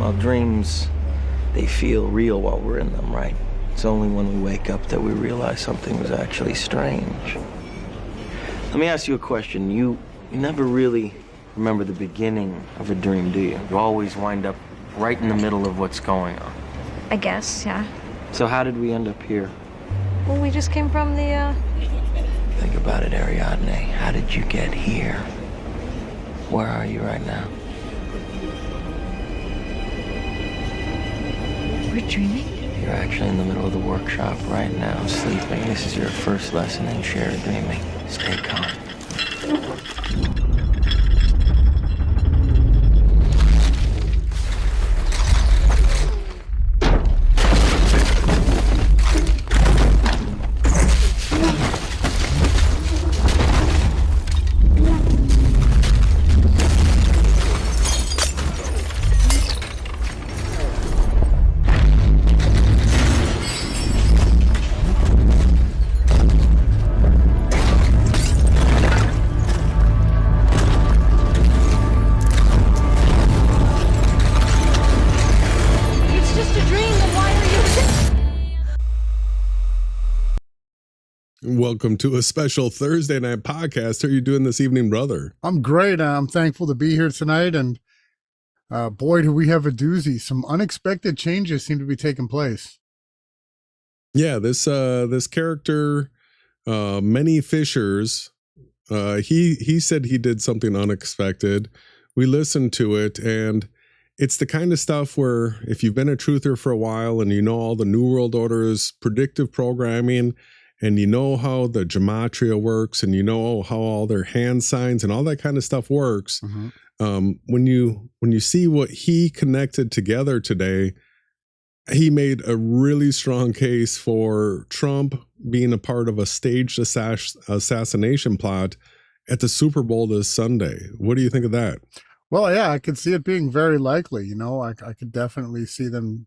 Well, dreams, they feel real while we're in them, right? It's only when we wake up that we realize something was actually strange. Let me ask you a question. You never really remember the beginning of a dream, do you? You always wind up right in the middle of what's going on. I guess, yeah. So how did we end up here? Well, we just came from the, Think about it, Ariadne. How did you get here? Where are you right now? We're dreaming? You're actually in the middle of the workshop right now, sleeping. This is your first lesson in shared dreaming. Stay calm. Welcome to a special Thursday night podcast. How are you doing this evening, brother? I'm great. I'm thankful to be here tonight. And boy, do we have a doozy. Some unexpected changes seem to be taking place. Yeah, this character, Many Fishers, he said he did something unexpected. We listened to it, and it's the kind of stuff where if you've been a truther for a while and you know all the New World Order's predictive programming, and you know how the gematria works, and you know how all their hand signs and all that kind of stuff works. Mm-hmm. When you see what he connected together today, he made a really strong case for Trump being a part of a staged assassination plot at the Super Bowl this Sunday. What do you think of that? Well, yeah, I could see it being very likely. I could definitely see them,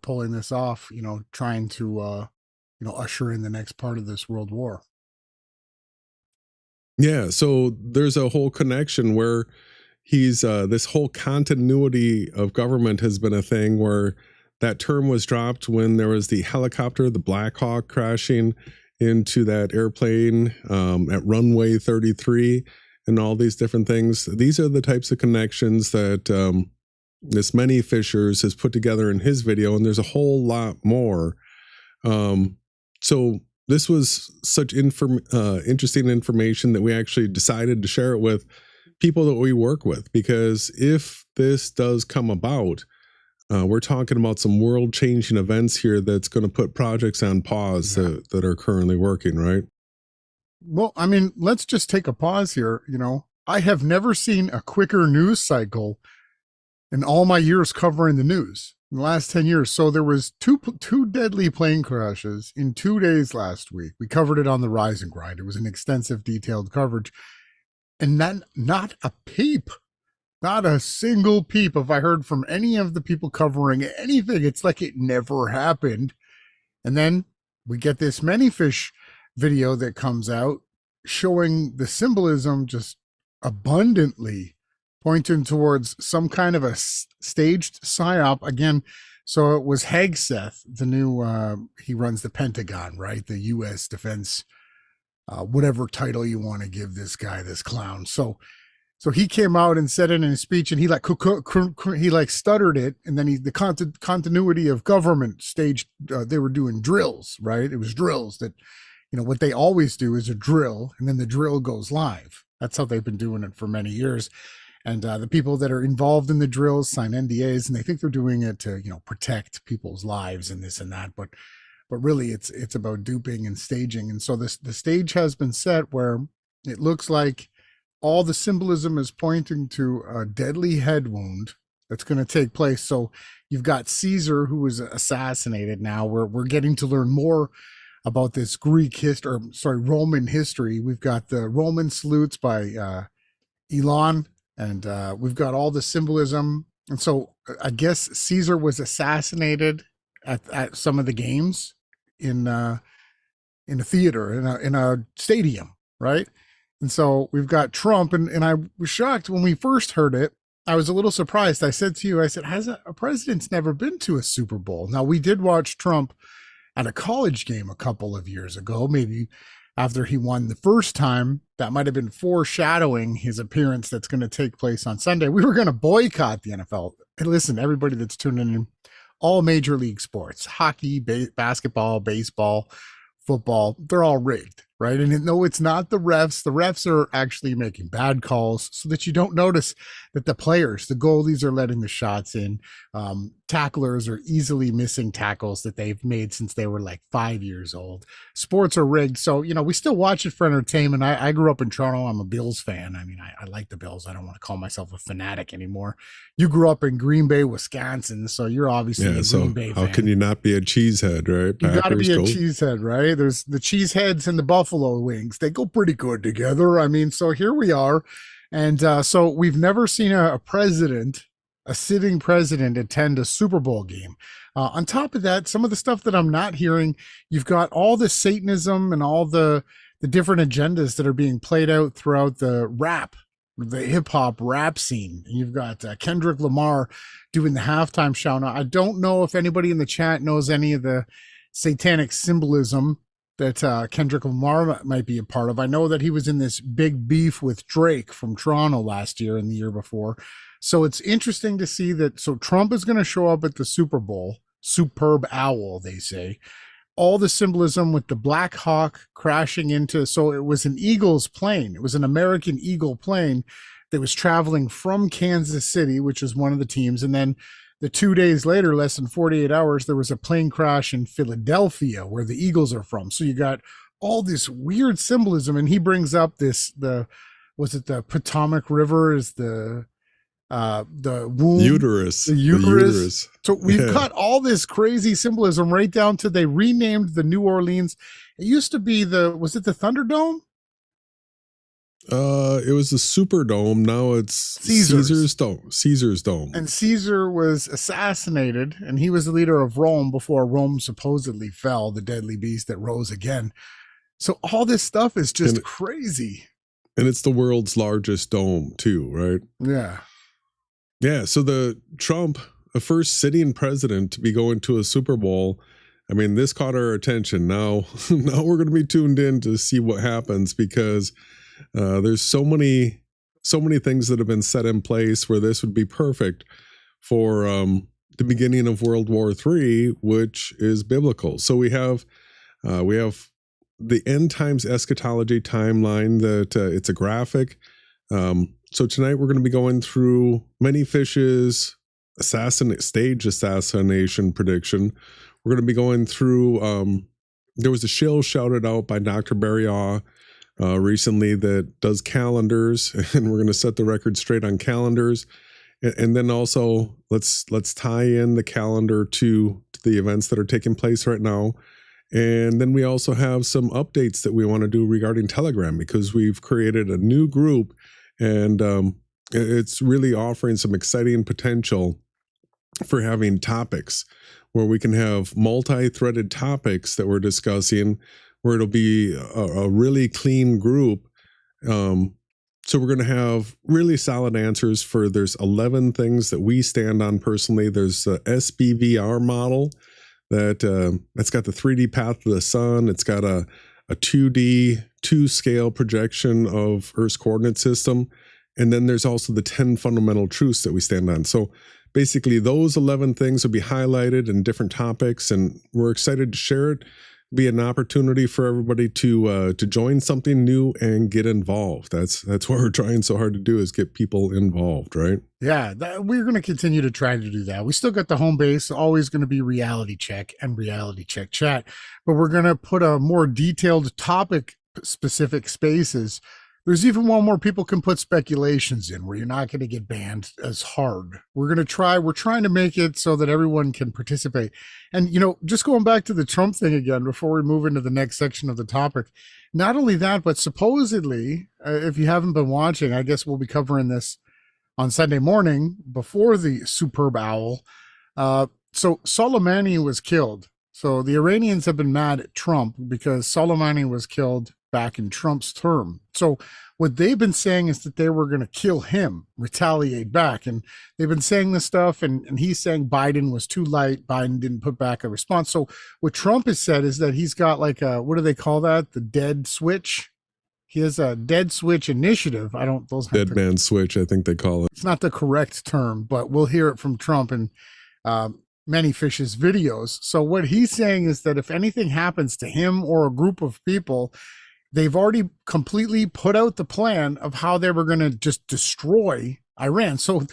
pulling this off, trying to, usher in the next part of this world war. Yeah, so there's a whole connection where he's this whole continuity of government has been a thing where that term was dropped when there was the helicopter, the Black Hawk, crashing into that airplane at runway 33 and all these different things. These are the types of connections that this Many Fishers has put together in his video, and there's a whole lot more. So this was such interesting information that we actually decided to share it with people that we work with, because if this does come about, we're talking about some world-changing events here that's going to put projects on pause that are currently working, right? Well, I mean, let's just take a pause here. I have never seen a quicker news cycle in all my years covering the news. In the last 10 years. So there was two deadly plane crashes in 2 days last week. We covered it on the Rise and Grind. It was an extensive, detailed coverage. And then not a peep, not a single peep have I heard from any of the people covering anything. It's like it never happened. And then we get this Many Fish video that comes out showing the symbolism just abundantly pointing towards some kind of a staged psyop again. So it was Hegseth, the new, he runs the Pentagon, right? The U.S. Defense, whatever title you want to give this guy, this clown. So he came out and said it in his speech, and he like stuttered it. And then the continuity of government staged, they were doing drills, right? It was drills that, what they always do is a drill, and then the drill goes live. That's how they've been doing it for many years. And the people that are involved in the drills sign NDAs, and they think they're doing it to, protect people's lives and this and that. But really, it's about duping and staging. And so the stage has been set where it looks like all the symbolism is pointing to a deadly head wound that's going to take place. So you've got Caesar, who was assassinated. Now we're getting to learn more about this Roman history. We've got the Roman salutes by Elon. And we've got all the symbolism. And so I guess Caesar was assassinated at some of the games in a theater, in a stadium, right? And so we've got Trump. And I was shocked when we first heard it. I was a little surprised. I said to you, I said, has a president's never been to a Super Bowl? Now, we did watch Trump at a college game a couple of years ago, maybe after he won the first time. That might have been foreshadowing his appearance that's going to take place on Sunday. We were going to boycott the NFL. And listen, everybody that's tuning in, all major league sports, hockey, basketball, baseball, football, they're all rigged, right? And no, it's not the refs. The refs are actually making bad calls so that you don't notice that the players, the goalies, are letting the shots in. Tacklers are easily missing tackles that they've made since they were like 5 years old. Sports are rigged. So, we still watch it for entertainment. I grew up in Toronto. I'm a Bills fan. I mean, I like the Bills. I don't want to call myself a fanatic anymore. You grew up in Green Bay, Wisconsin, so you're obviously a Green Bay fan. How can you not be a cheesehead, right? You got to be a cheesehead, right? There's the cheeseheads and the buffalo wings. They go pretty good together. I mean, so here we are. And so we've never seen a sitting president attend a Super Bowl game. On top of that, some of the stuff that I'm not hearing, you've got all the Satanism and all the different agendas that are being played out throughout the hip hop rap scene. And you've got Kendrick Lamar doing the halftime show. Now, I don't know if anybody in the chat knows any of the satanic symbolism that Kendrick Lamar might be a part of. I know that he was in this big beef with Drake from Toronto last year and the year before. So it's interesting to see that. So Trump is going to show up at the Super Bowl, superb owl, they say. All the symbolism with the Black Hawk crashing into, so it was an Eagles plane. It was an American Eagle plane that was traveling from Kansas City, which is one of the teams. And then the 2 days later, less than 48 hours, there was a plane crash in Philadelphia where the Eagles are from. So you got all this weird symbolism. And he brings up was it the Potomac River is the womb, uterus, the uterus. So we've got all this crazy symbolism right down to they renamed the New Orleans. It used to be was it the Thunderdome? It was the Superdome. Now it's Caesar's Dome. And Caesar was assassinated, and he was the leader of Rome before Rome supposedly fell, the deadly beast that rose again. So all this stuff is just crazy. And it's the world's largest dome too, right? Yeah. Yeah. So the Trump, a first sitting president to be going to a Super Bowl. I mean, this caught our attention. Now we're going to be tuned in to see what happens, because there's so many things that have been set in place where this would be perfect for the beginning of World War III, which is biblical. So we have the end times eschatology timeline that it's a graphic. So tonight we're going to be going through Many Fish's stage assassination prediction. We're going to be going through, there was a shill shouted out by Dr. Barriaw recently that does calendars, and we're going to set the record straight on calendars. And then also let's tie in the calendar to the events that are taking place right now. And then we also have some updates that we want to do regarding Telegram, because we've created a new group, and it's really offering some exciting potential for having topics where we can have multi-threaded topics that we're discussing, where it'll be a really clean group. So we're going to have really solid answers for, there's 11 things that we stand on personally. There's the SBVR model that's got the 3D path of the sun. It's got a 2D 2-scale projection of Earth's coordinate system. And then there's also the 10 fundamental truths that we stand on. So basically those 11 things will be highlighted in different topics, and we're excited to share it. Be an opportunity for everybody to join something new and get involved. That's what we're trying so hard to do, is get people involved, right? Yeah, we're going to continue to try to do that. We still got the home base, always going to be Reality Check and Reality Check Chat, but we're going to put a more detailed topic specific spaces. There's even one more people can put speculations in, where you're not going to get banned as hard. We're trying to make it so that everyone can participate. And, just going back to the Trump thing again, before we move into the next section of the topic, not only that, but supposedly, if you haven't been watching, I guess we'll be covering this on Sunday morning before the superb owl. So Soleimani was killed. So the Iranians have been mad at Trump because Soleimani was killed back in Trump's term. So what they've been saying is that they were going to kill him, retaliate back. And they've been saying this stuff, and he's saying Biden was too light. Biden didn't put back a response. So what Trump has said is that he's got like a, what do they call that? The dead switch. He has a dead switch initiative. I don't, those dead man switch, I think they call it. It's not the correct term, but we'll hear it from Trump and Many Fish's videos. So what he's saying is that if anything happens to him or a group of people, they've already completely put out the plan of how they were going to just destroy Iran. So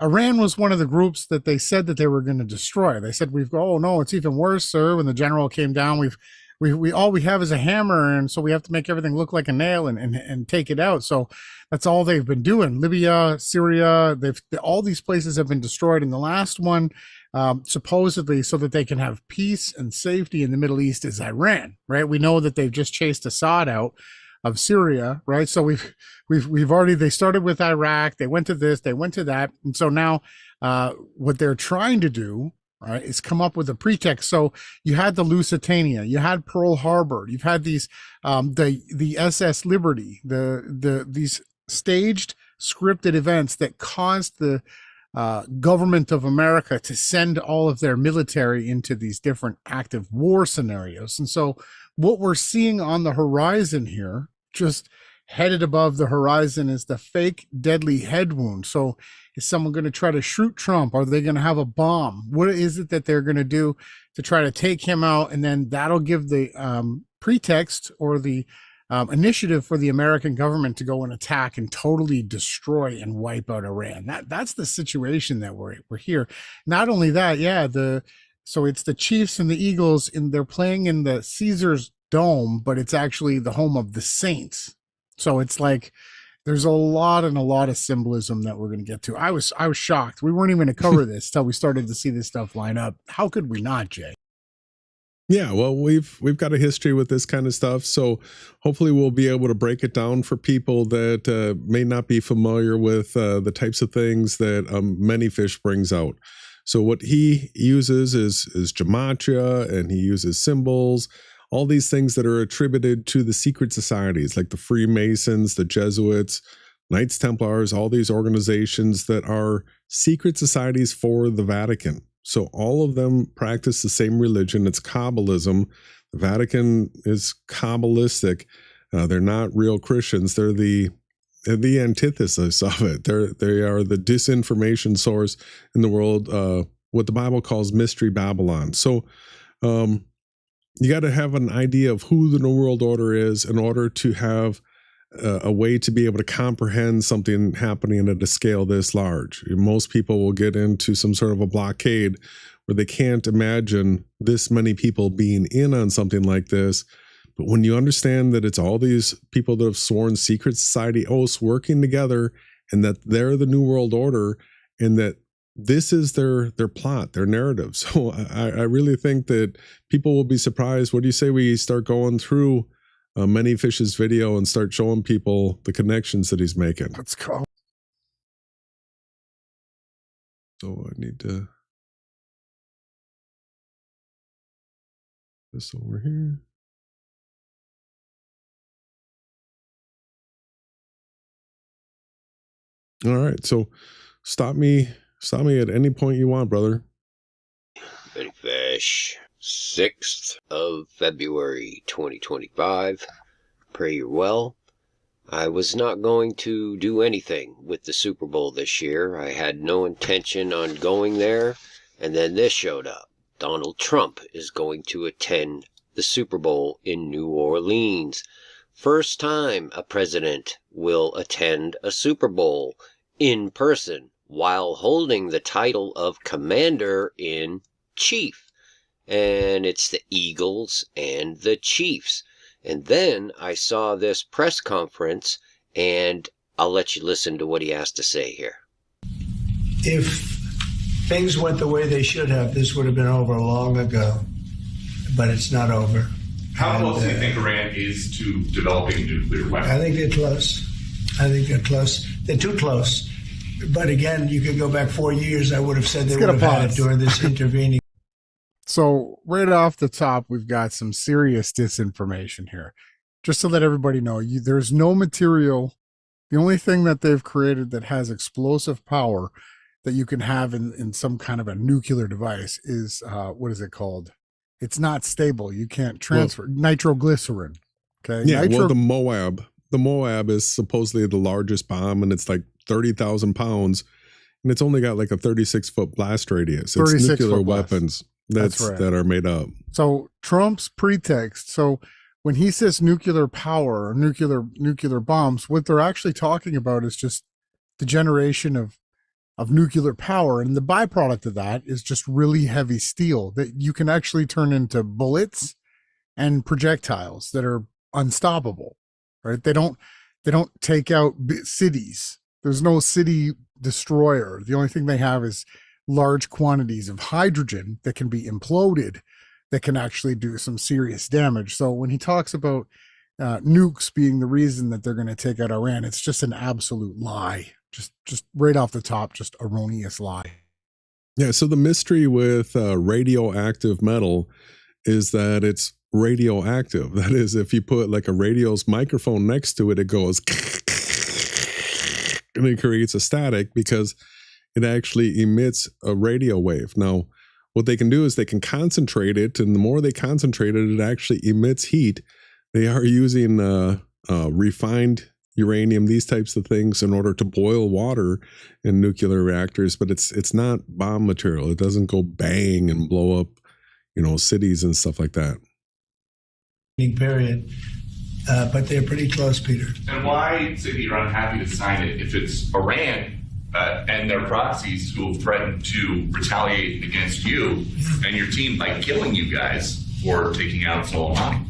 Iran was one of the groups that they said that they were going to destroy. They said, oh no, it's even worse, sir. When the general came down, we all we have is a hammer, and so we have to make everything look like a nail and take it out. So that's all they've been doing. Libya, Syria, all these places have been destroyed. And the last one, supposedly so that they can have peace and safety in the Middle East, is Iran, right? We know that they've just chased Assad out of Syria, right? So we've already, they started with Iraq, they went to this, they went to that. And so now what they're trying to do, right, is come up with a pretext. So you had the Lusitania, you had Pearl Harbor, you've had these, the SS Liberty, these staged scripted events that caused the government of America to send all of their military into these different active war scenarios. And so what we're seeing on the horizon here, just headed above the horizon, is the fake deadly head wound. So is someone going to try to shoot Trump? Are they going to have a bomb? What is it that they're going to do to try to take him out? And then that'll give the pretext or the initiative for the American government to go and attack and totally destroy and wipe out Iran. That's the situation that we're here. Not only that, yeah, so it's the Chiefs and the Eagles, and they're playing in the Caesars Dome, but it's actually the home of the Saints. So it's like there's a lot of symbolism that we're going to get to. I was shocked. We weren't even going to cover this till we started to see this stuff line up. How could we not, Jay? Yeah, well, we've got a history with this kind of stuff, so hopefully we'll be able to break it down for people that may not be familiar with the types of things that Many Fish brings out. So what he uses is gematria, and he uses symbols, all these things that are attributed to the secret societies like the Freemasons, the Jesuits, Knights Templars, all these organizations that are secret societies for the Vatican. So all of them practice the same religion. It's Kabbalism. The Vatican is Kabbalistic. They're not real Christians. They're the antithesis of it. They are the disinformation source in the world, what the Bible calls Mystery Babylon. So you got to have an idea of who the New World Order is in order to have a way to be able to comprehend something happening at a scale this large. Most people will get into some sort of a blockade where they can't imagine this many people being in on something like this. But when you understand that it's all these people that have sworn secret society oaths working together, and that they're the New World Order, and that this is their plot, their narrative. So I really think that people will be surprised. What do you say we start going through Many Fish's video and start showing people the connections that he's making? Let's go. So I need to this over here. All right, so stop me at any point you want, brother. Many Fish, 6th of February 2025. Pray you're well. I was not going to do anything with the Super Bowl this year. I had no intention on going there, and then this showed up. Donald Trump is going to attend the Super Bowl in New Orleans. First time a president will attend a Super Bowl in person while holding the title of Commander-in-Chief. And it's the Eagles and the Chiefs. And then I saw this press conference, and I'll let you listen to what he has to say here. If things went the way they should have, this would have been over long ago. But it's not over. How close do you think Iran is to developing nuclear weapons? I think they're close. They're too close. But again, you could go back 4 years. I would have said they would have had it during this intervening. So right off the top, we've got some serious disinformation here. just to let everybody know, there's no material. The only thing that they've created that has explosive power that you can have in some kind of a nuclear device is, what is it called? It's not stable. You can't transfer nitroglycerin. Okay. Yeah. Well, the Moab is supposedly the largest bomb, and it's like 30,000 pounds, and it's only got like a 36-foot blast radius. It's nuclear weapons that are made up. So Trump's pretext. So when he says nuclear power or nuclear bombs, what they're actually talking about is just the generation of nuclear power. And the byproduct of that is just really heavy steel that you can actually turn into bullets and projectiles that are unstoppable, right? They don't take out cities. There's no city destroyer. The only thing they have is large quantities of hydrogen that can be imploded that can actually do some serious damage. So when he talks about nukes being the reason that they're going to take out Iran, it's just an absolute lie. Just right off the top, just erroneous lie. Yeah. So the mystery with radioactive metal is that it's radioactive. That is, if you put like a radio's microphone next to it, it goes and it creates a static because it actually emits a radio wave. Now, what they can do is they can concentrate it, and the more they concentrate it, it actually emits heat. They are using refined uranium, these types of things, in order to boil water in nuclear reactors, but it's not bomb material. It doesn't go bang and blow up, cities and stuff like that. Period. But they're pretty close, Peter. And why say that you're unhappy to sign it if it's Iran and their proxies who have threatened to retaliate against you and your team by killing you guys for taking out Soleimani?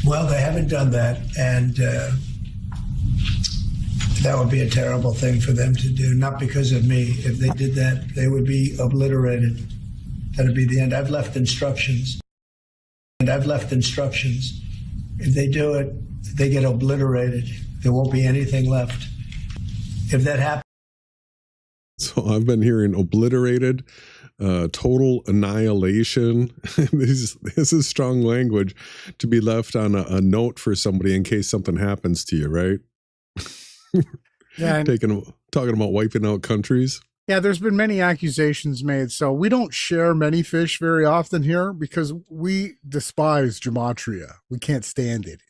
Well, they haven't done that, and that would be a terrible thing for them to do, not because of me. If they did that, they would be obliterated. That would be the end. I've left instructions. If they do it, they get obliterated. There won't be anything left. If that happens. So I've been hearing obliterated, total annihilation. This is strong language to be left on a note for somebody in case something happens to you, right? Yeah. Talking about wiping out countries. Yeah, there's been many accusations made. So we don't share many fish very often here because we despise gematria. We can't stand it.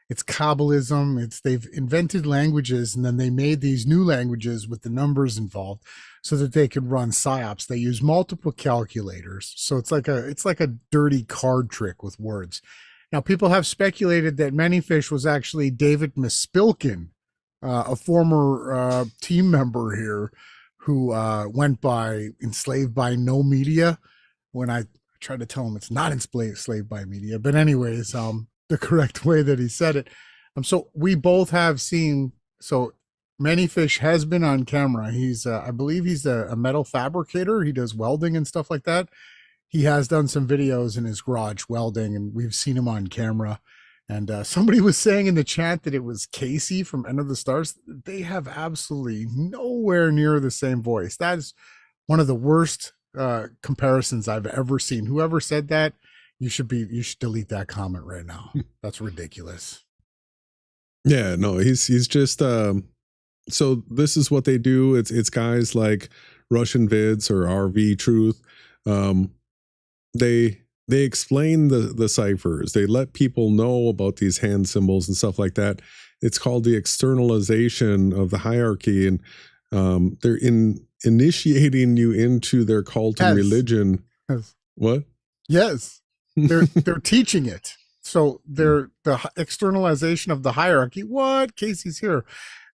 It's Kabbalism. They've invented languages, and then they made these new languages with the numbers involved so that they could run psyops. They use multiple calculators. So it's like a dirty card trick with words. Now, people have speculated that Manyfish was actually David Mispilkin, a former team member here who went by enslaved by no media. When I tried to tell him it's not enslaved by media, but anyways, the correct way that he said it. So we both have seen. So Manyfish has been on camera. He's, I believe, he's a metal fabricator. He does welding and stuff like that. He has done some videos in his garage welding, and we've seen him on camera. And somebody was saying in the chat that it was Casey from End of the Stars. They have absolutely nowhere near the same voice. That is one of the worst comparisons I've ever seen. Whoever said that, you should delete that comment right now. That's ridiculous. Yeah, no, he's just so this is what they do. It's guys like Russian Vids or RV Truth. They explain the ciphers. They let people know about these hand symbols and stuff like that. It's called the externalization of the hierarchy, and they're initiating you into their cult and religion. Yes. What? Yes, they're teaching it. So they're the externalization of the hierarchy. What? Casey's here.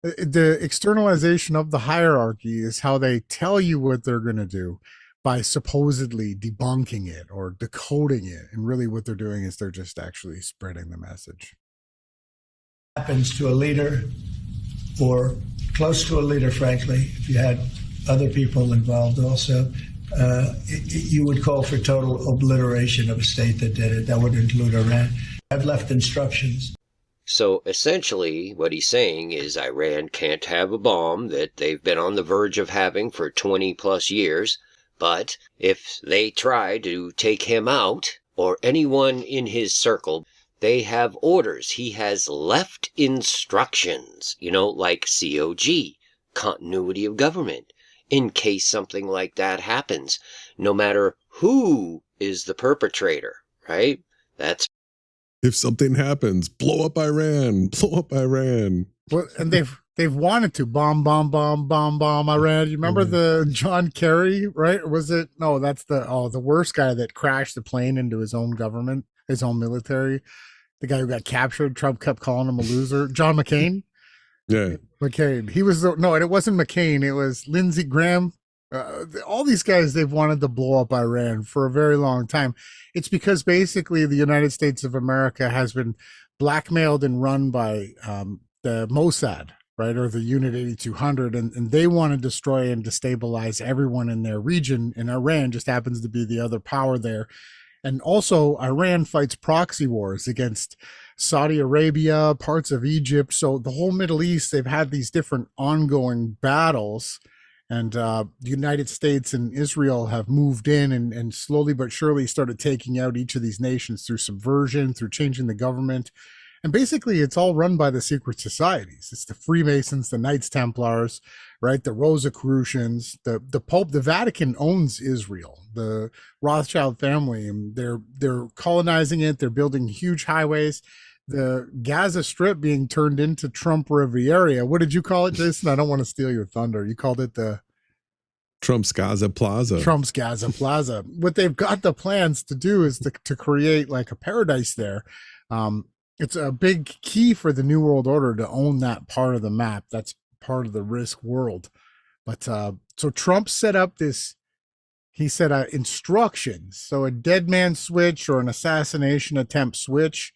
The externalization of the hierarchy is how they tell you what they're going to do by supposedly debunking it or decoding it. And really what they're doing is they're just actually spreading the message. Happens to a leader or close to a leader, frankly, if you had other people involved also, you would call for total obliteration of a state that did it. That would include Iran. I've left instructions. So essentially what he's saying is Iran can't have a bomb that they've been on the verge of having for 20 plus years. But if they try to take him out or anyone in his circle, They have orders. He has left instructions, like COG, continuity of government, in case something like that happens, no matter who is the perpetrator, right? That's If something happens, blow up Iran, blow up Iran. Well, and they've wanted to bomb Iran. You remember the John Kerry, right? Or was it? No, that's the worst guy that crashed the plane into his own government, his own military. The guy who got captured. Trump kept calling him a loser. John McCain. Yeah. McCain. He was no, and it wasn't McCain. It was Lindsey Graham. All these guys, they've wanted to blow up Iran for a very long time. It's because basically the United States of America has been blackmailed and run by the Mossad, right, or the Unit 8200, and they want to destroy and destabilize everyone in their region, and Iran just happens to be the other power there. And also, Iran fights proxy wars against Saudi Arabia, parts of Egypt. So the whole Middle East, they've had these different ongoing battles. And the United States and Israel have moved in and slowly but surely started taking out each of these nations through subversion, through changing the government. And basically, it's all run by the secret societies. It's the Freemasons, the Knights Templars, right? The Rosicrucians, the Pope. The Vatican owns Israel, the Rothschild family, and they're colonizing it. They're building huge highways. The Gaza Strip being turned into Trump Riviera. What did you call it, Jason? I don't want to steal your thunder. You called it the Trump's Gaza Plaza. Trump's Gaza Plaza. What they've got the plans to do is to create like a paradise there. It's a big key for the New World Order to own that part of the map. That's part of the risk world. But so Trump set up this, he said instructions. So a dead man switch or an assassination attempt switch.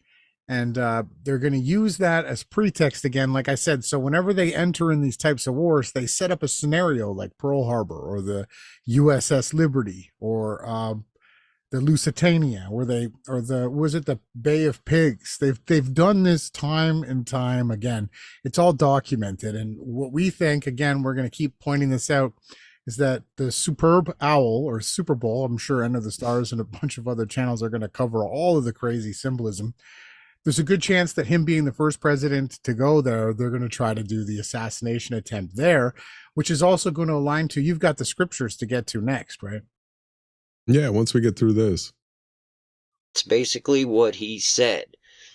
And they're going to use that as pretext again, like I said. So whenever they enter in these types of wars, they set up a scenario like Pearl Harbor or the USS Liberty or the Lusitania, or the Bay of Pigs. They've done this time and time again. It's all documented. And what we think, again, we're going to keep pointing this out, is that the Superb Owl or Super Bowl, I'm sure End of the Stars and a bunch of other channels are going to cover all of the crazy symbolism. There's a good chance that him being the first president to go there, they're going to try to do the assassination attempt there, which is also going to align to, you've got the scriptures to get to next, right? Yeah, once we get through this. It's basically what he said.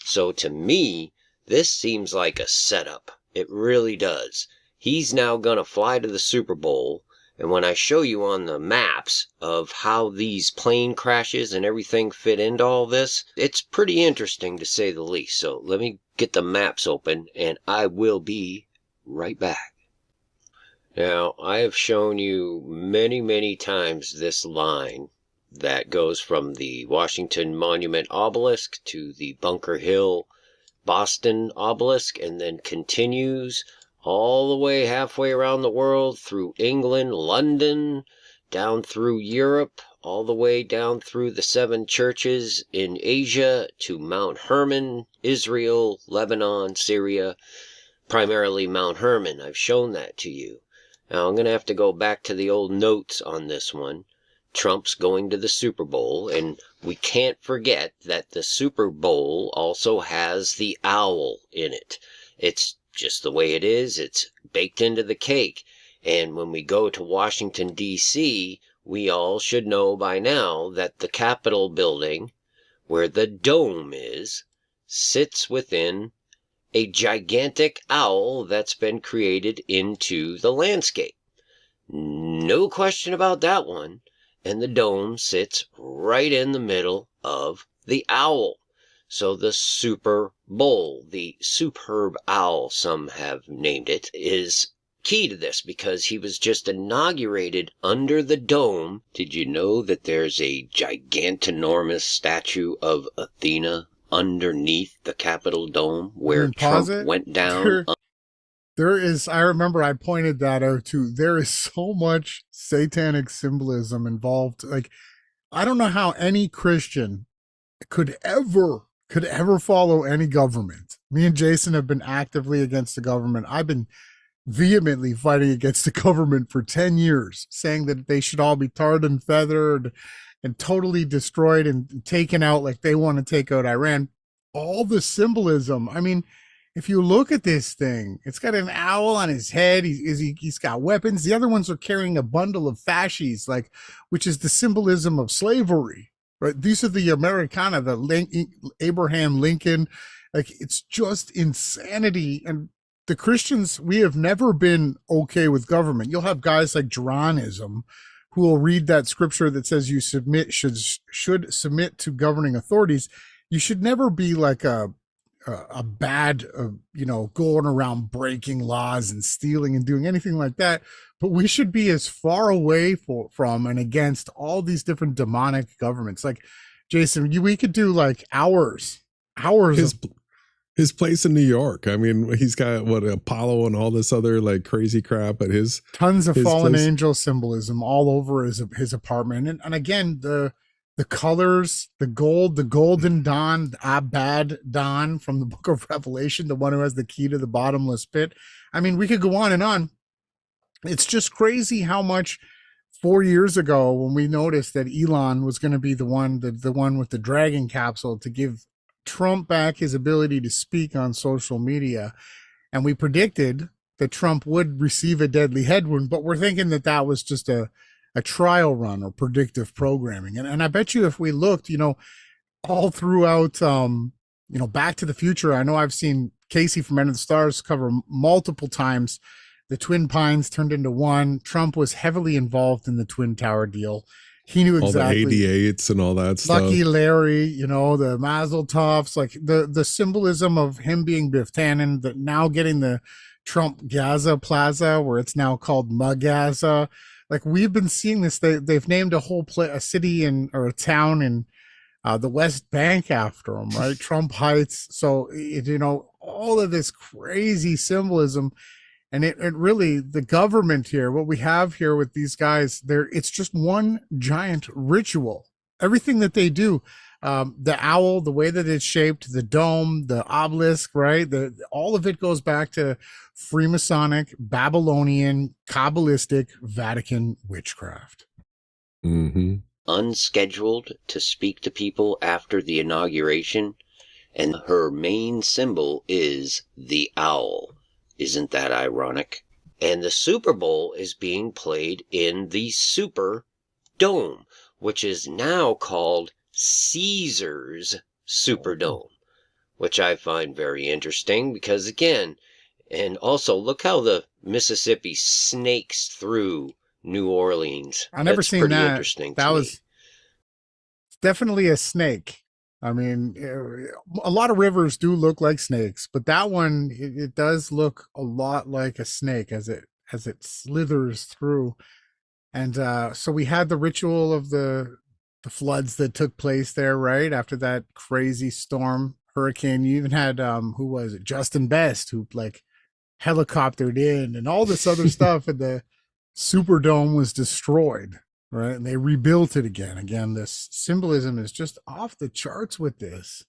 So to me, this seems like a setup. It really does. He's now going to fly to the Super Bowl. And when I show you on the maps of how these plane crashes and everything fit into all this, it's pretty interesting to say the least. So let me get the maps open and I will be right back. Now, I have shown you many, many times this line that goes from the Washington Monument obelisk to the Bunker Hill Boston obelisk and then continues all the way halfway around the world through England, London, down through Europe, all the way down through the 7 churches in Asia to Mount Hermon, Israel, Lebanon, Syria, primarily Mount Hermon. I've shown that to you. Now I'm going to have to go back to the old notes on this one. Trump's going to the Super Bowl, and we can't forget that the Super Bowl also has the owl in it. It's just the way it is. It's baked into the cake. And when we go to Washington, D.C., we all should know by now that the Capitol building, where the dome is, sits within a gigantic owl that's been created into the landscape. No question about that one. And the dome sits right in the middle of the owl. So the Super Bowl, the superb owl, some have named it, is key to this because he was just inaugurated under the dome. Did you know that there's a gigantinormous statue of Athena underneath the Capitol dome where Trump went down? There is, I remember I pointed that out too. There is so much satanic symbolism involved. Like, I don't know how any Christian could ever follow any government. Me and Jason have been actively against the government. I've been vehemently fighting against the government for 10 years, saying that they should all be tarred and feathered and totally destroyed and taken out like they want to take out Iran. all the symbolism. I mean, if you look at this thing, it's got an owl on his head. He's got weapons. The other ones are carrying a bundle of fasces, like, which is the symbolism of slavery, right? These are the Americana, Abraham Lincoln. Like, it's just insanity. And the Christians, we have never been okay with government. You'll have guys like Geronism who will read that scripture that says you should submit to governing authorities. You should never be like a bad, going around breaking laws and stealing and doing anything like that. But we should be as far away from and against all these different demonic governments. Like, Jason, we could do like hours. His place in New York. I mean, he's got Apollo and all this other like crazy crap, but tons of fallen place, angel symbolism all over his apartment. And again, the colors, the golden dawn, Abad dawn from the book of Revelation, the one who has the key to the bottomless pit. I mean, we could go on and on. It's just crazy how much 4 years ago, when we noticed that Elon was going to be the one with the Dragon capsule to give Trump back his ability to speak on social media, and we predicted that Trump would receive a deadly head wound, but we're thinking that was just a trial run or predictive programming. And I bet you if we looked, all throughout, Back to the Future, I know I've seen Casey from End of the Stars cover multiple times. The Twin Pines turned into one. Trump was heavily involved in the Twin Tower deal. He knew exactly. All the 88s and all that stuff. Lucky Larry, the Mazel Tovs, like the symbolism of him being Biff Tannen, that now getting the Trump Gaza Plaza, where it's now called Magaza. Like, we've been seeing this. They've named a city or a town in the West Bank after him, right? Trump Heights. So, all of this crazy symbolism. And it really, the government here, what we have here with these guys, it's just one giant ritual. Everything that they do, the owl, the way that it's shaped, the dome, the obelisk, right? All of it goes back to Freemasonic, Babylonian, Kabbalistic, Vatican witchcraft. Mm-hmm. Unscheduled to speak to people after the inauguration, and her main symbol is the owl. Isn't that ironic? And the Super Bowl is being played in the Super Dome, which is now called Caesar's Superdome, which I find very interesting because, again, and also look how the Mississippi snakes through New Orleans. I never seen pretty that. Interesting. That was definitely a snake. I mean, a lot of rivers do look like snakes, but that one, it does look a lot like a snake as it slithers through. And so we had the ritual of the floods that took place there, right? After that crazy storm, hurricane. You even had, who was it? Justin Best, who like helicoptered in and all this other stuff. And the Superdome was destroyed. Right. And they rebuilt it again. Again, this symbolism is just off the charts with this.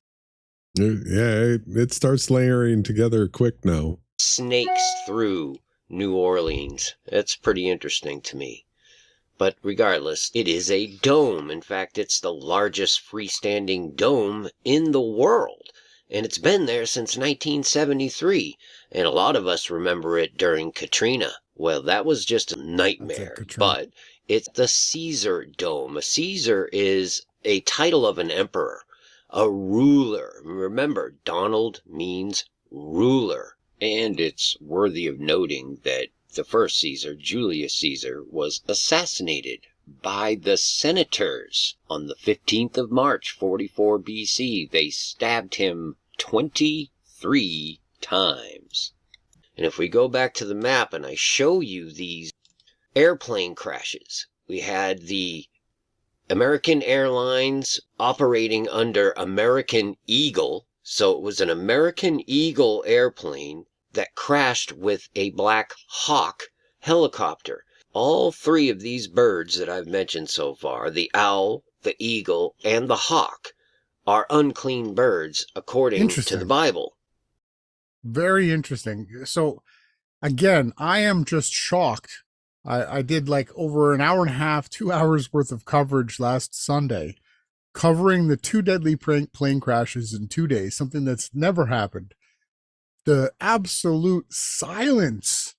Yeah, it starts layering together quick now. Snakes through New Orleans. That's pretty interesting to me. But regardless, it is a dome. In fact, it's the largest freestanding dome in the world. And it's been there since 1973. And a lot of us remember it during Katrina. Well, that was just a nightmare. But it's the Caesar Dome. A Caesar is a title of an emperor, a ruler. Remember, Donald means ruler. And it's worthy of noting that the first Caesar, Julius Caesar, was assassinated by the senators on the 15th of March, 44 BC. They stabbed him 23 times. And if we go back to the map and I show you these airplane crashes, we had the American Airlines operating under American Eagle. So it was an American Eagle airplane that crashed with a Black Hawk helicopter. All three of these birds that I've mentioned so far, the owl, the eagle, and the hawk, are unclean birds according to the Bible. Very interesting. So again, I am just shocked. I did like over an hour and a half, 2 hours worth of coverage last Sunday covering the 2 deadly plane crashes in 2 days, something that's never happened. The absolute silence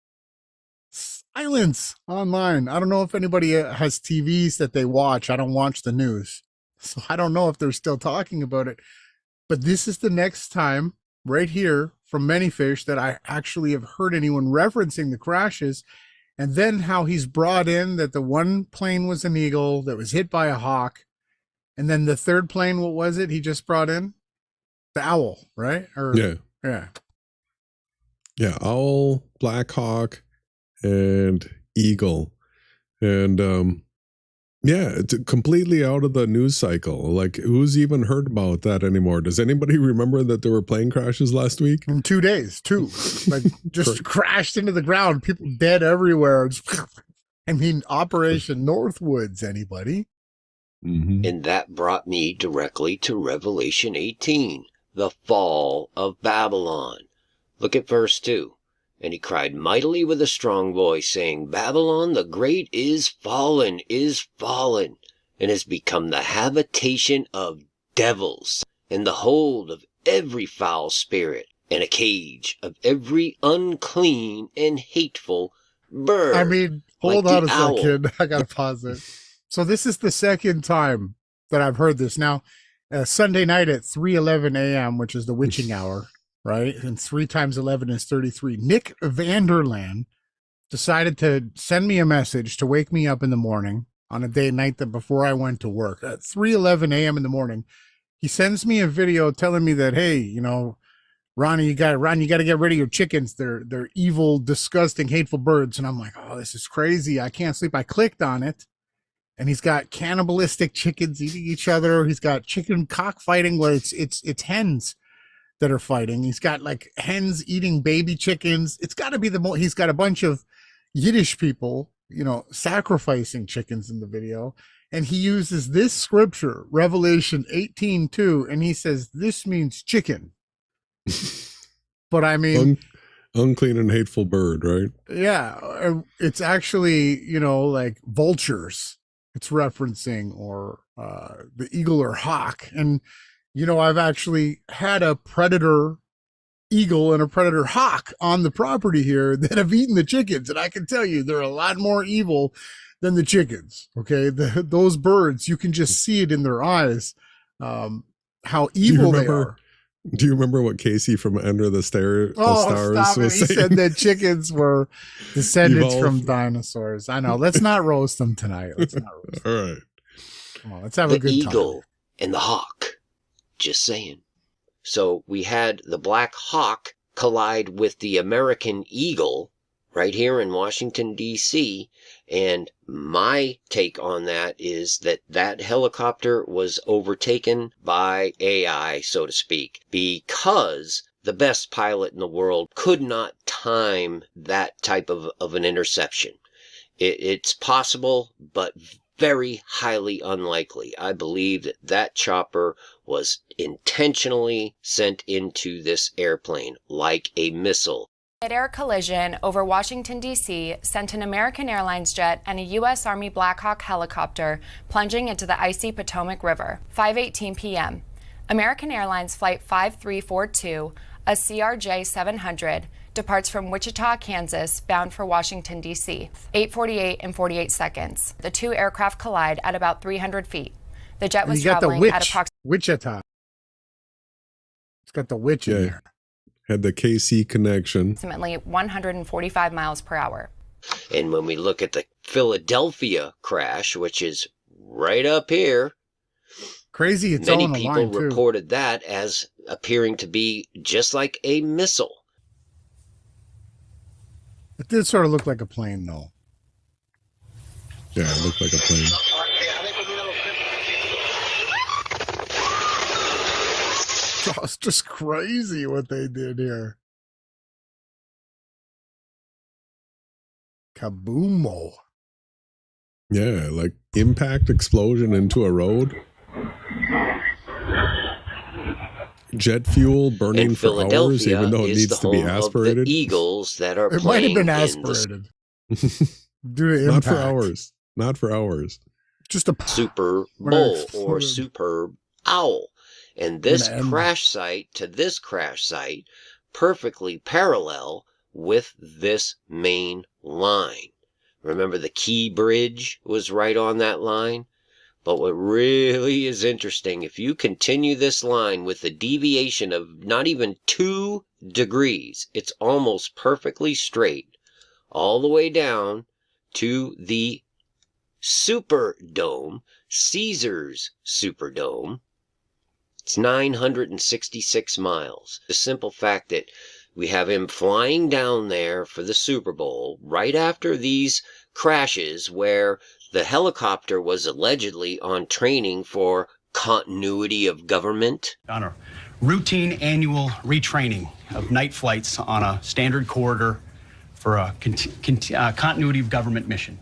online. I don't know if anybody has TVs that they watch. I don't watch the news, so I don't know if they're still talking about it. But this is the next time right here from Many Fish that I actually have heard anyone referencing the crashes, and then how he's brought in that the one plane was an Eagle that was hit by a Hawk, and then the third plane, what was it he just brought in? The Owl, right? Or yeah, Owl, Black Hawk, and Eagle. And it's completely out of the news cycle. Like, who's even heard about that anymore? Does anybody remember that there were plane crashes last week? In 2 days, too. Like, just crashed into the ground. People dead everywhere. I mean, Operation Northwoods, anybody? Mm-hmm. And that brought me directly to Revelation 18, the fall of Babylon. Look at verse 2. And he cried mightily with a strong voice, saying, Babylon the great is fallen, and has become the habitation of devils, and the hold of every foul spirit, and a cage of every unclean and hateful bird. I mean, hold on a second. I got to pause it. So this is the second time that I've heard this. Now, Sunday night at 3:11 a.m., which is the witching hour, right? And 3 times 11 is 33. Nick Vanderland decided to send me a message to wake me up in the morning on a night that before I went to work at 3:11 a.m. in the morning. He sends me a video telling me that, hey, you know, Ronnie, you got to get rid of your chickens. They're evil, disgusting, hateful birds. And I'm like, oh, this is crazy. I can't sleep. I clicked on it, and he's got cannibalistic chickens eating each other. He's got chicken cockfighting where it's hens that are fighting. He's got like hens eating baby chickens. It's got to be he's got a bunch of Yiddish people, you know, sacrificing chickens in the video. And he uses this scripture, Revelation 18:2, and he says, this means chicken. But I mean, unclean and hateful bird, right? Yeah. It's actually, you know, like vultures it's referencing, or the eagle or hawk. And, you know, I've actually had a predator eagle and a predator hawk on the property here that have eaten the chickens. And I can tell you, they're a lot more evil than the chickens. Okay. Those birds, you can just see it in their eyes, how evil they are. Do you remember what Casey from Enter the Stars was saying? He said that chickens were descendants from dinosaurs. I know. Let's not roast them tonight. All right. Come on, let's have a good time. The eagle and the hawk. Just saying. So we had the Black Hawk collide with the American Eagle right here in Washington, D.C., and my take on that is that helicopter was overtaken by AI, so to speak, because the best pilot in the world could not time that type of an interception. It's possible, but very highly unlikely. I believe that chopper was intentionally sent into this airplane like a missile. Mid-air collision over Washington, D.C. sent an American Airlines jet and a U.S. Army Black Hawk helicopter plunging into the icy Potomac River. 5:18 p.m. American Airlines Flight 5342, a CRJ 700, departs from Wichita, Kansas, bound for Washington, D.C. 8:48 and 48 seconds. The two aircraft collide at about 300 feet. The jet was traveling at approximately Wichita. It's got the witch in there. Had the KC connection. Approximately 145 miles per hour. And when we look at the Philadelphia crash, which is right up here, crazy, it's many all on the people line, too. reported that as appearing to be just like a missile. It did sort of look like a plane, though. Yeah, it looked like a plane. It's just crazy what they did here. Kaboomo. Yeah, like impact explosion into a road. Jet fuel burning for hours, even though it needs to be aspirated. The eagles that are it might have been aspirated. Due to Not impact. for hours. Not for hours. Just a Super when it Bowl or exploded. Superb Owl. And this crash site to this crash site perfectly parallel with this main line. Remember, the Key Bridge was right on that line? But what really is interesting, if you continue this line with a deviation of not even 2 degrees, it's almost perfectly straight all the way down to the Superdome, Caesar's Superdome. It's 966 miles. The simple fact that we have him flying down there for the Super Bowl right after these crashes where the helicopter was allegedly on training for continuity of government. On a routine annual retraining of night flights on a standard corridor for a continuity of government mission.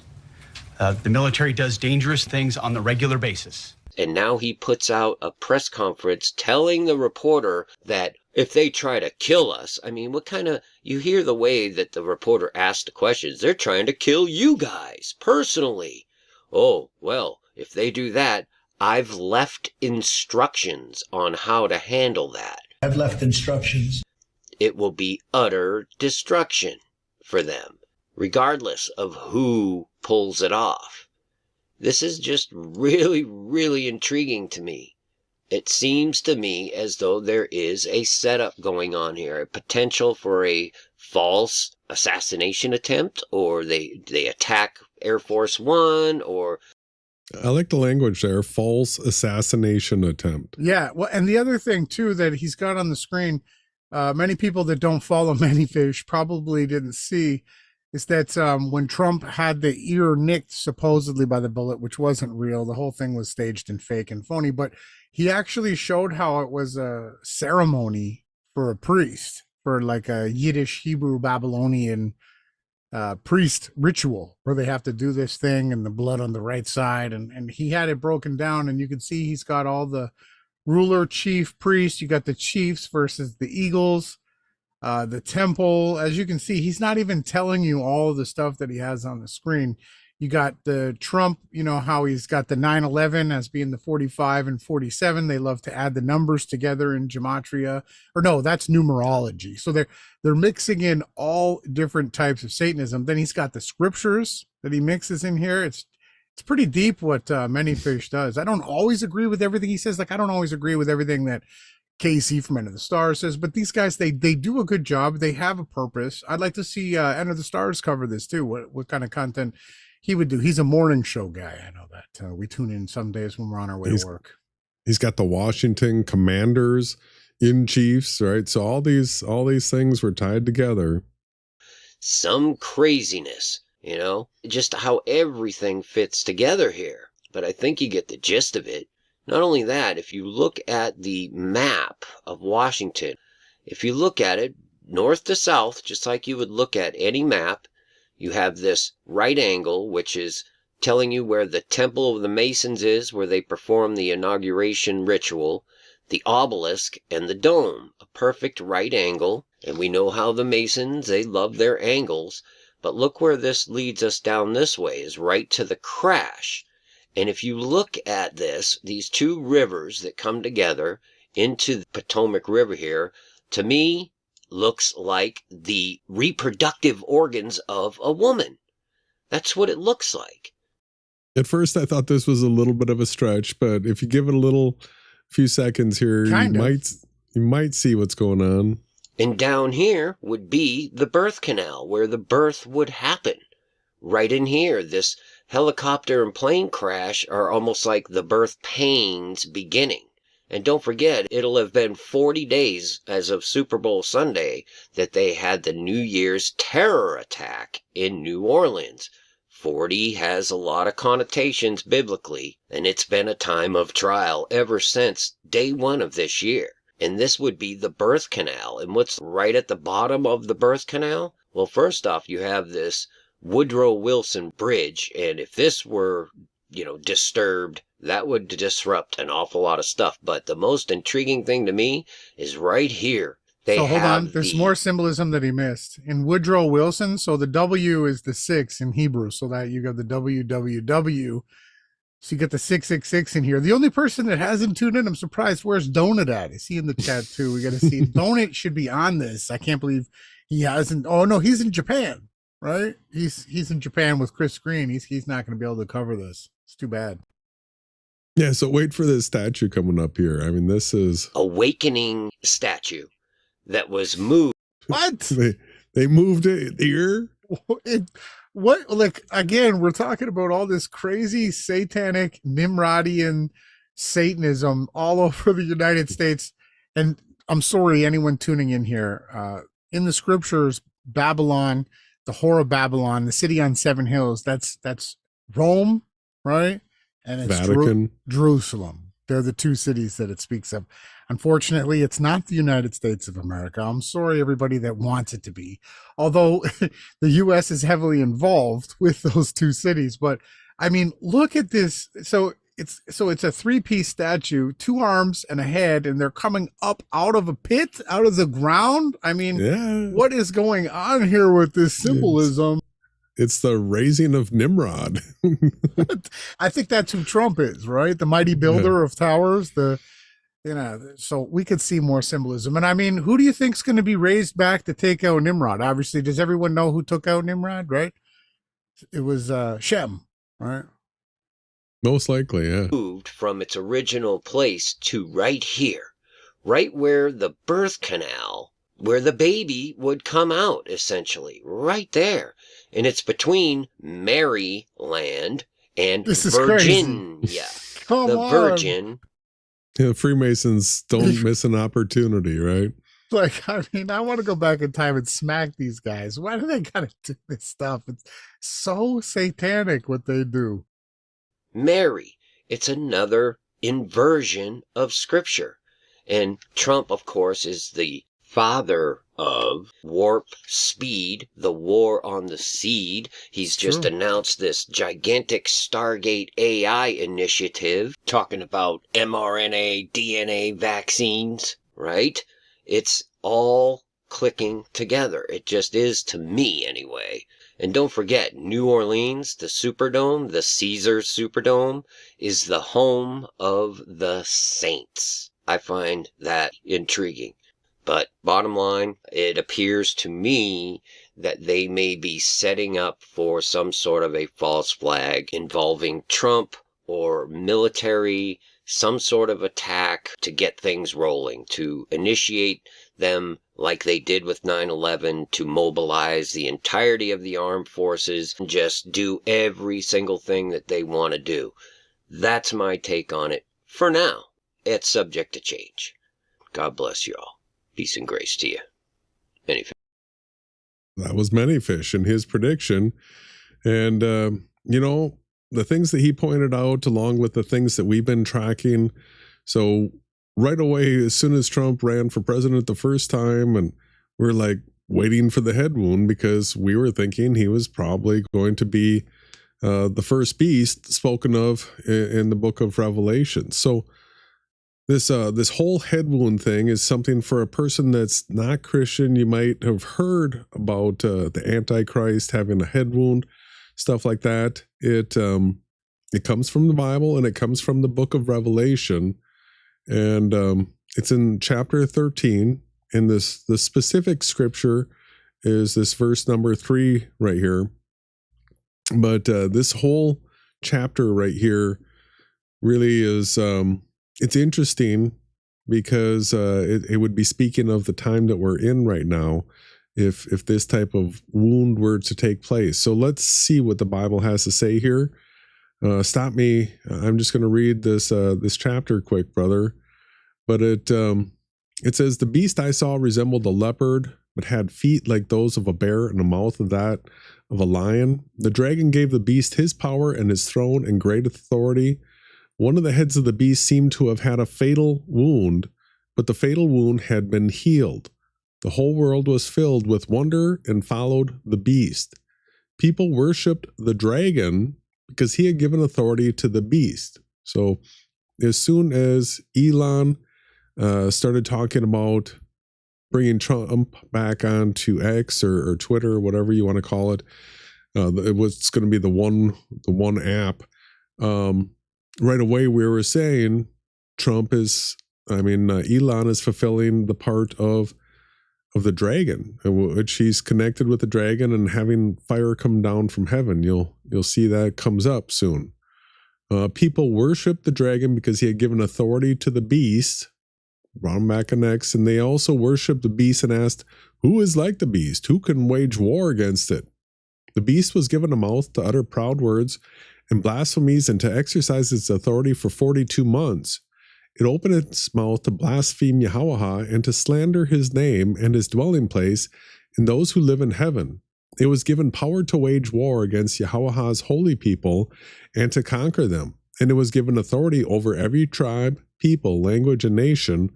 The military does dangerous things on the regular basis. And now he puts out a press conference telling the reporter that if they try to kill us, I mean, what kind of, you hear the way that the reporter asked the questions, they're trying to kill you guys personally. Oh, well, if they do that, I've left instructions on how to handle that. I've left instructions. It will be utter destruction for them, regardless of who pulls it off. This is just really, really intriguing to me. It seems to me as though there is a setup going on here, a potential for a false assassination attempt, or they attack Air Force One, or... I like the language there, false assassination attempt. Yeah, well, and the other thing too that he's got on the screen, many people that don't follow Manyfish probably didn't see, is that when Trump had the ear nicked supposedly by the bullet, which wasn't real, the whole thing was staged and fake and phony, but he actually showed how it was a ceremony for a priest, for like a Yiddish, Hebrew, Babylonian priest ritual where they have to do this thing and the blood on the right side. And he had it broken down, and you can see he's got all the ruler, chief, priest. You got the chiefs versus the eagles. The temple, as you can see, he's not even telling you all the stuff that he has on the screen. You got the Trump, you know, how he's got the 9/11 as being the 45 and 47. They love to add the numbers together in gematria, or no, that's numerology. So they're mixing in all different types of Satanism. Then he's got the scriptures that he mixes in here. It's pretty deep what Manyfish does. I don't always agree with everything he says. Like, I don't always agree with everything that Casey from Enter the Stars says, but these guys, they do a good job. They have a purpose. I'd like to see Enter the Stars cover this too. What kind of content he would do. He's a morning show guy. I know that. We tune in some days when we're on our way to work. He's got the Washington commanders in chiefs, right? So all these things were tied together. Some craziness, you know, just how everything fits together here. But I think you get the gist of it. Not only that, if you look at the map of Washington, if you look at it north to south, just like you would look at any map, you have this right angle, which is telling you where the Temple of the Masons is, where they perform the inauguration ritual, the obelisk, and the dome, a perfect right angle. And we know how the Masons, they love their angles. But look where this leads us down this way, is right to the crash. And if you look at this, these two rivers that come together into the Potomac River here, to me, looks like the reproductive organs of a woman. That's what it looks like. At first, I thought this was a little bit of a stretch, but if you give it a few seconds here, you might see what's going on. And down here would be the birth canal, where the birth would happen. Right in here, this helicopter and plane crash are almost like the birth pains beginning. And don't forget, it'll have been 40 days as of Super Bowl Sunday that they had the New Year's terror attack in New Orleans. 40 has a lot of connotations biblically, and it's been a time of trial ever since day one of this year. And this would be the birth canal. And what's right at the bottom of the birth canal? Well, first off, you have this Woodrow Wilson Bridge, and if this were, disturbed, that would disrupt an awful lot of stuff. But the most intriguing thing to me is right here. So hold on, there's more symbolism that he missed. In Woodrow Wilson, so the W is the 6 in Hebrew, so that you got the WWW. So you get the 666 in here. The only person that hasn't tuned in, I'm surprised. Where's Donut at? Is he in the chat too? We got to see. Donut should be on this. I can't believe he hasn't. Oh no, he's in Japan, right? He's in Japan with Chris Green. He's not going to be able to cover this. It's too bad. Yeah, so wait for this statue coming up here. I mean, this is Awakening statue that was moved. What? they moved it here. What, like, again, we're talking about all this crazy satanic Nimrodian Satanism all over the United States. And I'm sorry, anyone tuning in here, in the scriptures, Babylon, the whore of Babylon, the city on seven hills, that's Rome, right? And it's Vatican. Jerusalem. They're the two cities that it speaks of. Unfortunately, it's not the United States of America. I'm sorry, everybody that wants it to be. Although the U.S. is heavily involved with those two cities. But I mean, look at this. So it's a three-piece statue, two arms and a head, and they're coming up out of a pit, out of the ground. I mean, Yeah. What is going on here with this symbolism? It's the raising of Nimrod. I think that's who Trump is, right? The mighty builder of towers. So we could see more symbolism. And I mean, who do you think is going to be raised back to take out Nimrod? Obviously, does everyone know who took out Nimrod, right? It was Shem, right? Most likely, yeah. Moved from its original place to right here, right where the birth canal, where the baby would come out, essentially, right there. And it's between Maryland and Virginia. Come the on. Virgin. Yeah, Freemasons don't miss an opportunity, right? Like, I mean, I want to go back in time and smack these guys. Why do they gotta do this stuff? It's so satanic what they do. Mary. It's another inversion of Scripture. And Trump, of course, is the father of warp speed, the war on the seed. He's just announced this gigantic Stargate AI initiative talking about mRNA, DNA vaccines, right? It's all clicking together. It just is to me anyway. And don't forget, New Orleans, the Superdome, the Caesars Superdome, is the home of the saints. I find that intriguing. But bottom line, it appears to me that they may be setting up for some sort of a false flag involving Trump or military, some sort of attack to get things rolling, to initiate them like they did with 9/11, to mobilize the entirety of the armed forces and just do every single thing that they want to do. That's my take on it. For now, it's subject to change. God bless you all. Peace and grace to you. That was Many Fish in his prediction. And, the things that he pointed out, along with the things that we've been tracking. So right away, as soon as Trump ran for president the first time, and we're like waiting for the head wound, because we were thinking he was probably going to be the first beast spoken of in the book of Revelation. So this whole head wound thing is something for a person that's not Christian. You might have heard about the Antichrist having a head wound, stuff like that. It comes from the Bible, and it comes from the book of Revelation, and it's in chapter 13. And the specific scripture is this verse number 3 right here. But this whole chapter right here really is it's interesting, because it would be speaking of the time that we're in right now, if this type of wound were to take place. So let's see what the Bible has to say here. Stop me. I'm just going to read this chapter quick, brother. But it says, "The beast I saw resembled a leopard, but had feet like those of a bear and a mouth of that of a lion. The dragon gave the beast his power and his throne and great authority. One of the heads of the beast seemed to have had a fatal wound, but the fatal wound had been healed. The whole world was filled with wonder and followed the beast. People worshipped the dragon because he had given authority to the beast." So as soon as Elon started talking about bringing Trump back onto X or Twitter, or whatever you want to call it, it was going to be the one app. right away we were saying Trump is, Elon is fulfilling the part of the dragon, which he's connected with the dragon and having fire come down from heaven. You'll see that comes up soon. People worship the dragon because he had given authority to the beast, brought him back an X, and they also worshiped the beast and asked, who is like the beast? Who can wage war against it? The beast was given a mouth to utter proud words and blasphemies and to exercise its authority for 42 months. It opened its mouth to blaspheme Yahawashai and to slander his name and his dwelling place and those who live in heaven. It was given power to wage war against Yahawashai's holy people and to conquer them. And it was given authority over every tribe, people, language, and nation.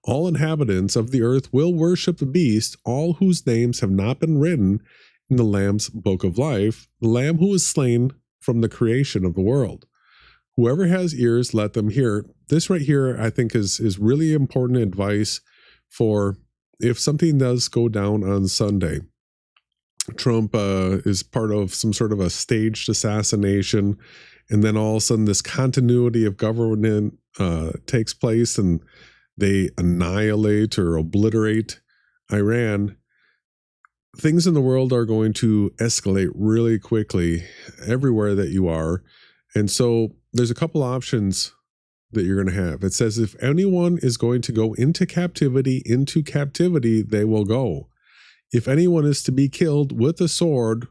All inhabitants of the earth will worship the beast, all whose names have not been written in the Lamb's book of life, the Lamb who was slain from the creation of the world. Whoever has ears, let them hear. This right here, I think, is really important advice for if something does go down on Sunday. Trump is part of some sort of a staged assassination, and then all of a sudden this continuity of government takes place and they annihilate or obliterate Iran. Things in the world are going to escalate really quickly everywhere that you are. And so there's a couple options that you're going to have. It says if anyone is going to go into captivity, they will go. If anyone is to be killed with a sword,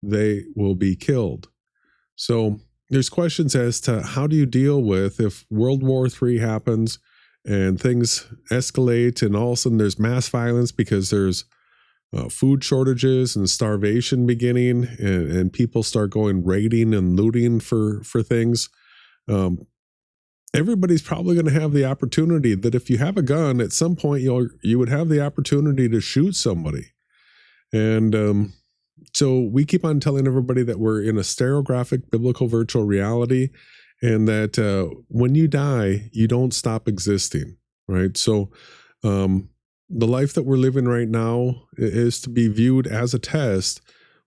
they will be killed. So there's questions as to how do you deal with if World War III happens and things escalate and all of a sudden there's mass violence because there's food shortages and starvation beginning, and people start going raiding and looting for things. Everybody's probably going to have the opportunity that if you have a gun, at some point you would have the opportunity to shoot somebody. And so we keep on telling everybody that we're in a stereographic biblical virtual reality, and that when you die, you don't stop existing, right? So the life that we're living right now is to be viewed as a test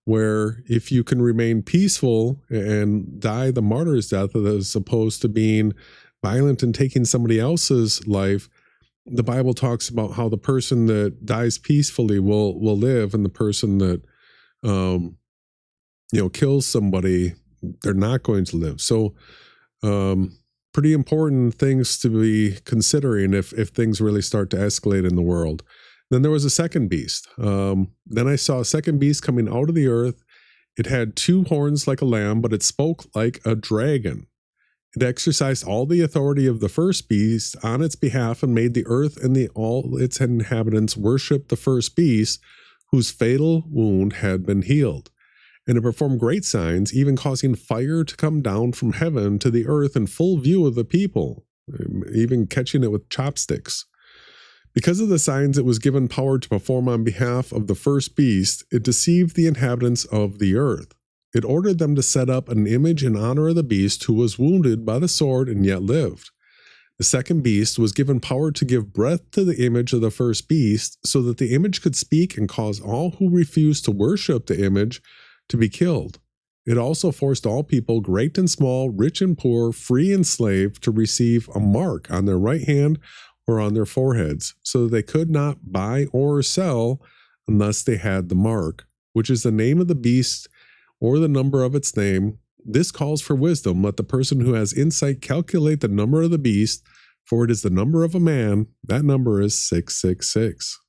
where if you can remain peaceful and die the martyr's death as opposed to being violent and taking somebody else's life, the Bible talks about how the person that dies peacefully will live, and the person that kills somebody, they're not going to live. So pretty important things to be considering if things really start to escalate in the world. Then there was a second beast. Then I saw a second beast coming out of the earth. It had two horns like a lamb, but it spoke like a dragon. It exercised all the authority of the first beast on its behalf and made the earth and all its inhabitants worship the first beast, whose fatal wound had been healed. And it performed great signs, even causing fire to come down from heaven to the earth in full view of the people, even catching it with chopsticks. Because of the signs it was given power to perform on behalf of the first beast, it deceived the inhabitants of the earth. It ordered them to set up an image in honor of the beast who was wounded by the sword and yet lived. The second beast was given power to give breath to the image of the first beast, so that the image could speak and cause all who refused to worship the image to be killed. It also forced all people, great and small, rich and poor, free and slave, to receive a mark on their right hand or on their foreheads, so that they could not buy or sell unless they had the mark, which is the name of the beast or the number of its name. This calls for wisdom. Let the person who has insight calculate the number of the beast, for it is the number of a man. That number is 666.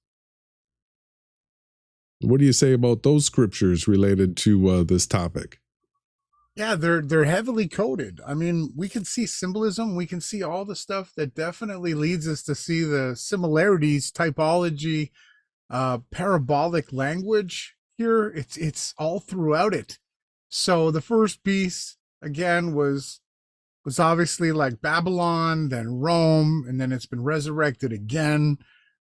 What do you say about those scriptures related to this topic? Yeah, they're heavily coded. I mean, we can see symbolism. We can see all the stuff that definitely leads us to see the similarities, typology, parabolic language here. It's all throughout it. So the first beast, again, was obviously like Babylon, then Rome, and then it's been resurrected again.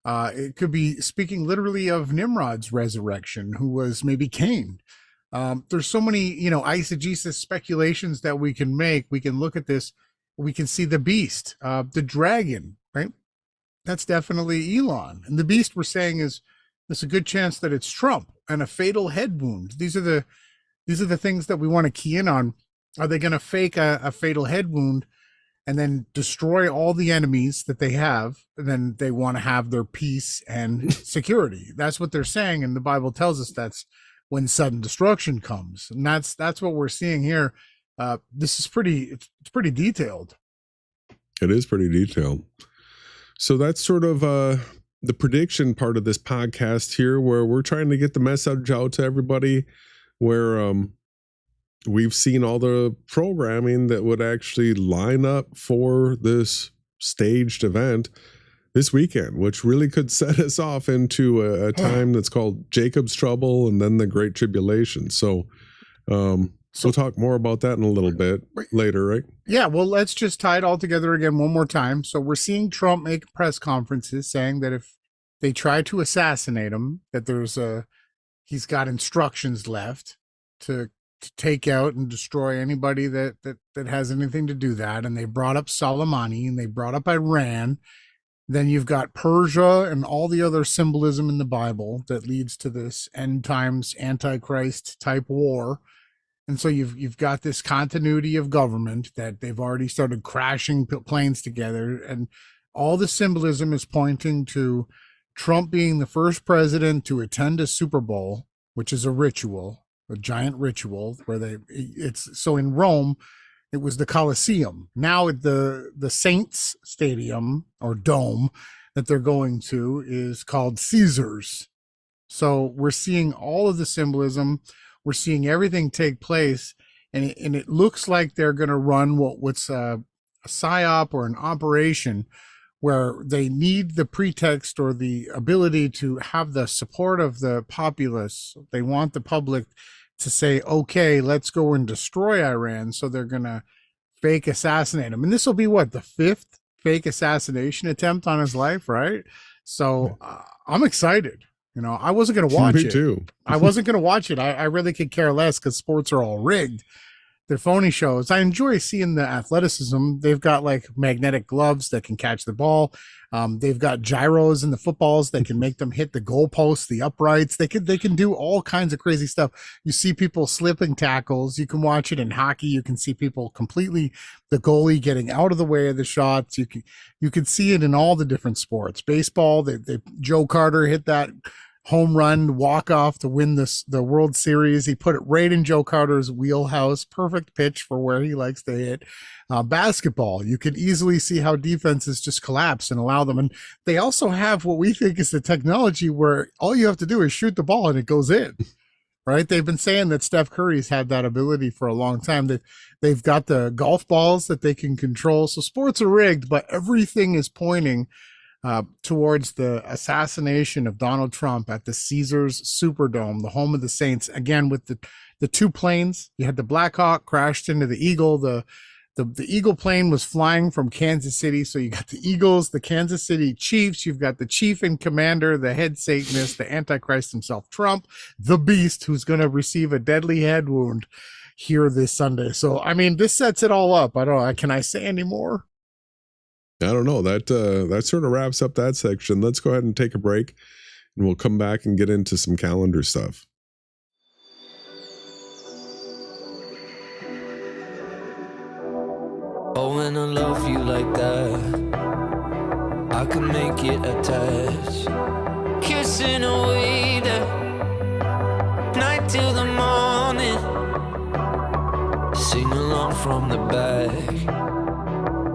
It could be speaking literally of Nimrod's resurrection, who was maybe Cain. There's so many, eisegesis speculations that we can make. We can look at this. We can see the beast, the dragon, right? That's definitely Elon. And the beast we're saying there's a good chance that it's Trump and a fatal head wound. These are the things that we want to key in on. Are they going to fake a fatal head wound and then destroy all the enemies that they have? And then they want to have their peace and security. That's what they're saying. And the Bible tells us that's when sudden destruction comes. And that's what we're seeing here. This is it's pretty detailed. It is pretty detailed. So that's sort of the prediction part of this podcast here, where we're trying to get the message out to everybody, where we've seen all the programming that would actually line up for this staged event this weekend, which really could set us off into a time that's called Jacob's Trouble and then the Great Tribulation. So we'll talk more about that in a little bit later, right? Yeah, well, let's just tie it all together again one more time. So we're seeing Trump make press conferences saying that if they try to assassinate him, that he's got instructions left to take out and destroy anybody that has anything to do that. And they brought up Soleimani and they brought up Iran. Then you've got Persia and all the other symbolism in the Bible that leads to this end times Antichrist type war. And so you've got this continuity of government that they've already started crashing planes together. And all the symbolism is pointing to Trump being the first president to attend a Super Bowl, which is a ritual, a giant ritual where so in Rome, it was the Colosseum. Now the Saints Stadium or Dome that they're going to is called Caesar's. So we're seeing all of the symbolism. We're seeing everything take place, and it looks like they're going to run what's a psyop or an operation where they need the pretext or the ability to have the support of the populace. They want the public to say, okay, let's go and destroy Iran. So they're going to fake assassinate him. And this will be the fifth fake assassination attempt on his life, right? So I'm excited. I wasn't going to watch it. Me too. I wasn't going to watch it. I really could care less because sports are all rigged. They're phony shows. I enjoy seeing the athleticism. They've got magnetic gloves that can catch the ball. They've got gyros in the footballs that can make them hit the goalposts, the uprights. They can do all kinds of crazy stuff. You see people slipping tackles. You can watch it in hockey. You can see people completely, the goalie getting out of the way of the shots. You can see it in all the different sports. Baseball, Joe Carter hit that home run walk off to win the World Series. He put it right in Joe Carter's wheelhouse. Perfect pitch for where he likes to hit. Basketball, you can easily see how defenses just collapse and allow them. And they also have what we think is the technology where all you have to do is shoot the ball and it goes in. Right? They've been saying that Steph Curry's had that ability for a long time. They've got the golf balls that they can control. So sports are rigged, but everything is pointing towards the assassination of Donald Trump at the Caesars Superdome, the home of the Saints. Again, with the two planes, you had the Black Hawk crashed into the Eagle. The Eagle plane was flying from Kansas City. So you got the Eagles, the Kansas City Chiefs. You've got the chief and commander, the head Satanist, the Antichrist himself, Trump, the beast, who's going to receive a deadly head wound here this Sunday. So, I mean, this sets it all up. I don't know. Can I say any more? I don't know. That sort of wraps up that section. Let's go ahead and take a break, and we'll come back and get into some calendar stuff. Oh, when I love you like that, I can make it attach. Kissing away the night till the morning. Sing along from the back.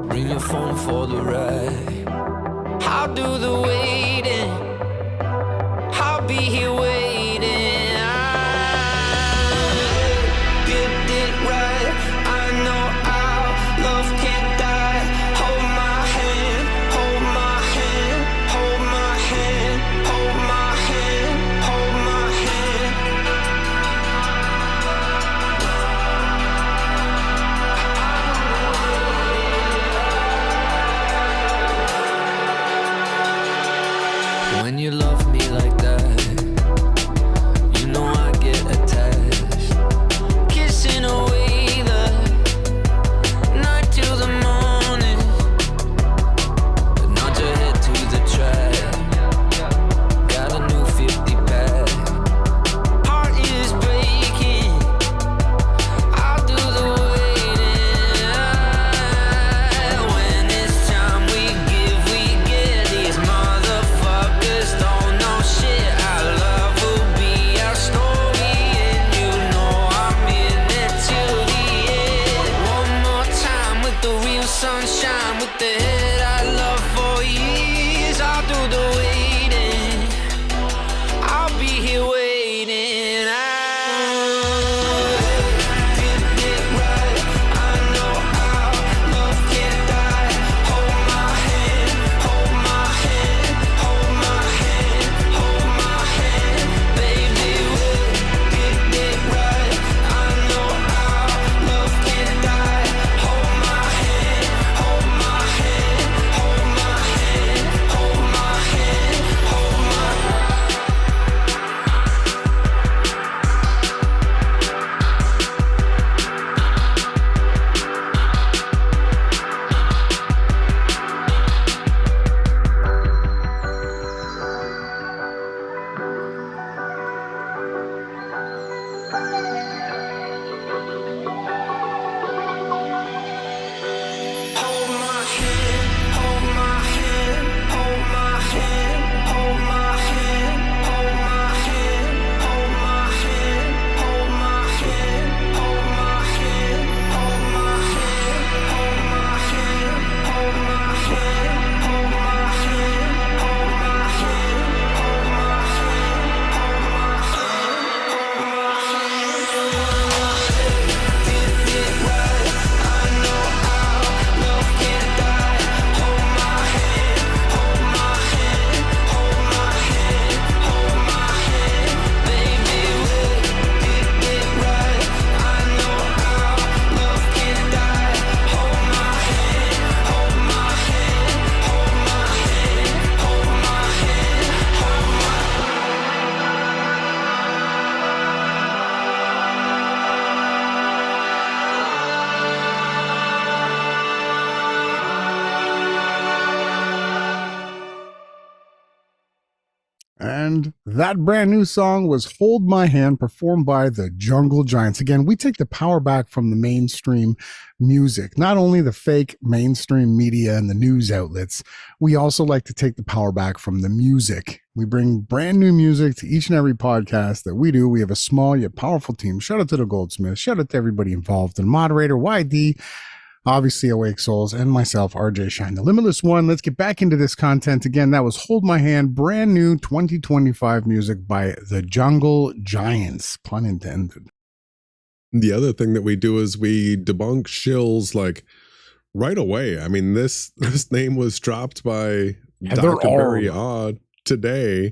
Bring your phone for the ride. I'll do the waiting. I'll be here waiting. I did it right. I know our love can't die. Hold my hand, hold my hand, hold my hand, hold my hand, hold my hand. That brand new song was Hold My Hand, performed by the Jungle Giants. Again, we take the power back from the mainstream music, not only the fake mainstream media and the news outlets. We also like to take the power back from the music. We bring brand new music to each and every podcast that we do. We have a small yet powerful team. Shout out to the Goldsmith. Shout out to everybody involved, and moderator YD, obviously Awake Souls, and myself, RJ Shine, the Limitless One. Let's get back into this content. Again, that was Hold My Hand, brand new 2025 music by the Jungle Giants, pun intended. The other thing that we do is we debunk shills like right away. I mean, this name was dropped by Dr. Barry Odd today,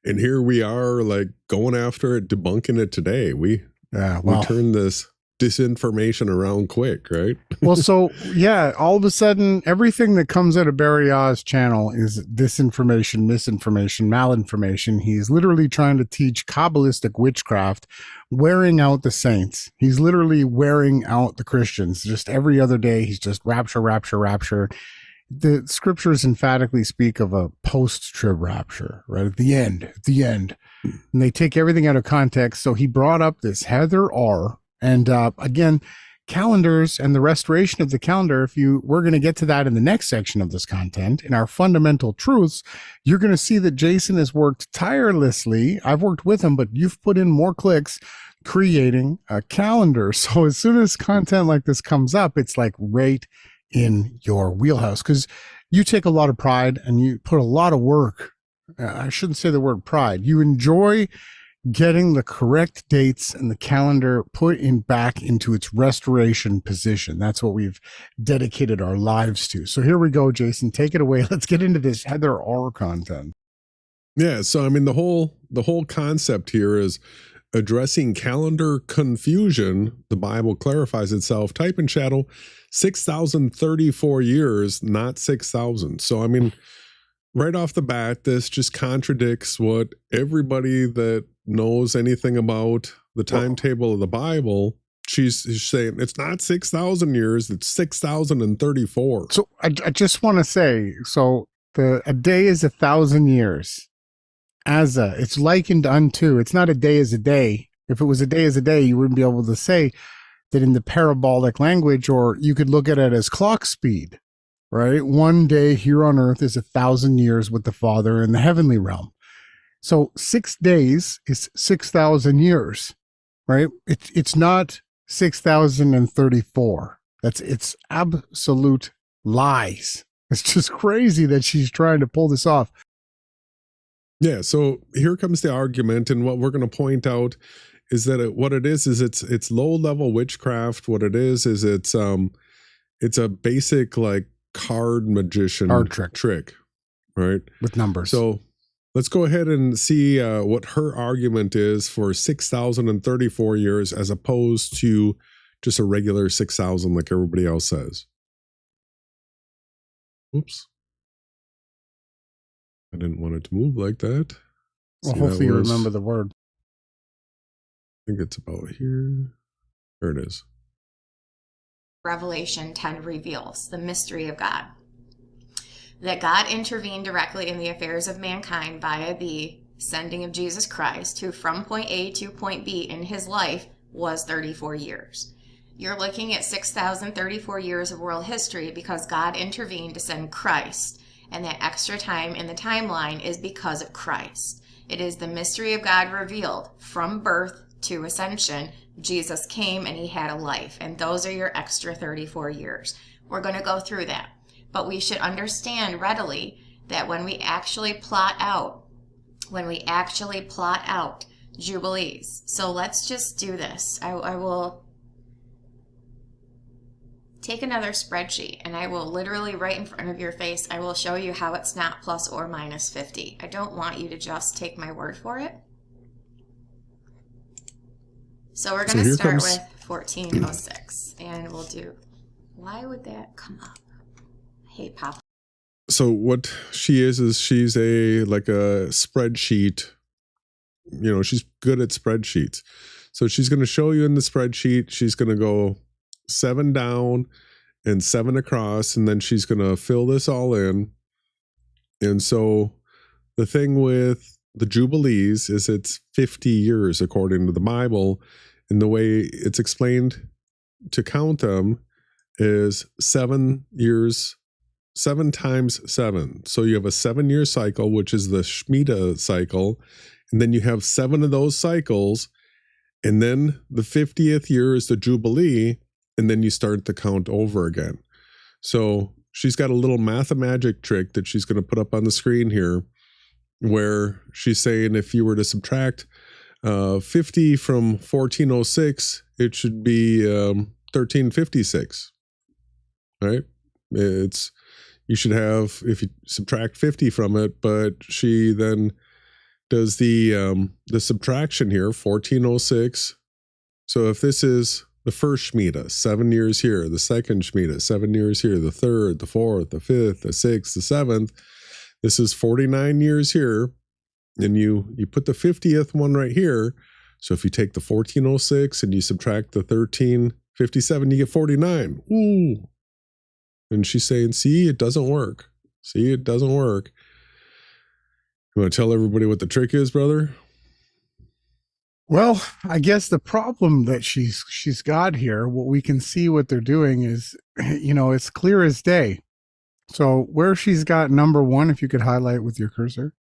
and here we are like going after it, debunking it today. We turn this disinformation around quick, right? Well, so yeah, all of a sudden everything that comes out of Barry Oz channel is disinformation, misinformation, malinformation. He's literally trying to teach Kabbalistic witchcraft, wearing out the saints. He's literally wearing out the Christians. Just every other day he's just rapture. The scriptures emphatically speak of a post-trib rapture, right? At the end. And they take everything out of context. So he brought up this Heather R. And again, calendars and the restoration of the calendar, we're going to get to that in the next section of this content. In our fundamental truths, you're going to see that Jason has worked tirelessly. I've worked with him, but you've put in more clicks creating a calendar. So as soon as content like this comes up, it's like right in your wheelhouse, because you take a lot of pride and you put a lot of work. I shouldn't say the word pride. You enjoy getting the correct dates and the calendar put back into its restoration position. That's what we've dedicated our lives to. So here we go, Jason, take it away. Let's get into this Heather R content. Yeah. So, I mean, the whole concept here is addressing calendar confusion. The Bible clarifies itself. Type in shadow 6,034 years, not 6,000. So, I mean, right off the bat, this just contradicts what everybody that knows anything about the timetable of the Bible, she's saying it's not 6,000 years, it's 6,034. So I just want to say, so a day is 1,000 years. It's likened unto, it's not a day is a day. If it was a day is a day, you wouldn't be able to say that in the parabolic language, or you could look at it as clock speed, right? One day here on earth is 1,000 years with the Father in the heavenly realm. So 6 days is 6,000 years, right? It's not 6,034. It's absolute lies. It's just crazy that she's trying to pull this off. Yeah. So here comes the argument, and what we're going to point out is that what it is it's low level witchcraft. What it is it's a basic like card magician trick, right? With numbers. So let's go ahead and see what her argument is for 6,034 years as opposed to just a regular 6,000 like everybody else says. Oops. I didn't want it to move like that. Well, hopefully you remember the word. I think it's about here. There it is. Revelation 10 reveals the mystery of God. That God intervened directly in the affairs of mankind via the sending of Jesus Christ, who from point A to point B in his life was 34 years. You're looking at 6,034 years of world history because God intervened to send Christ, and that extra time in the timeline is because of Christ. It is the mystery of God revealed from birth to ascension. Jesus came and he had a life, and those are your extra 34 years. We're going to go through that. But we should understand readily that when we actually plot out Jubilees. So let's just do this. I will take another spreadsheet and I will literally right in front of your face, I will show you how it's not plus or minus 50. I don't want you to just take my word for it. So we're going to start with 1406 and we'll do, why would that come up? Hey, Pop. So what she is she's a spreadsheet. You know, she's good at spreadsheets. So she's going to show you in the spreadsheet, she's going to go 7 down and 7 across, and then she's going to fill this all in. And so the thing with the Jubilees is it's 50 years according to the Bible. And the way it's explained to count them is 7 years, 7 times 7. So you have a 7-year cycle, which is the Shemitah cycle. And then you have 7 of those cycles. And then the 50th year is the Jubilee. And then you start the count over again. So she's got a little mathemagic trick that she's going to put up on the screen here, where she's saying if you were to subtract 50 from 1406, it should be 1356, right? You should have, if you subtract 50 from it, but she then does the subtraction here, 1406. So if this is the first Shemitah, 7 years here, the second Shemitah, 7 years here, the third, the fourth, the fifth, the sixth, the seventh, this is 49 years here, and you put the 50th one right here. So if you take the 1406 and you subtract the 1357, you get 49. Ooh. And she's saying, see, it doesn't work. See, it doesn't work. You want to tell everybody what the trick is, brother? Well, I guess the problem that she's got here, what we can see what they're doing is, it's clear as day. So where she's got number 1, if you could highlight with your cursor.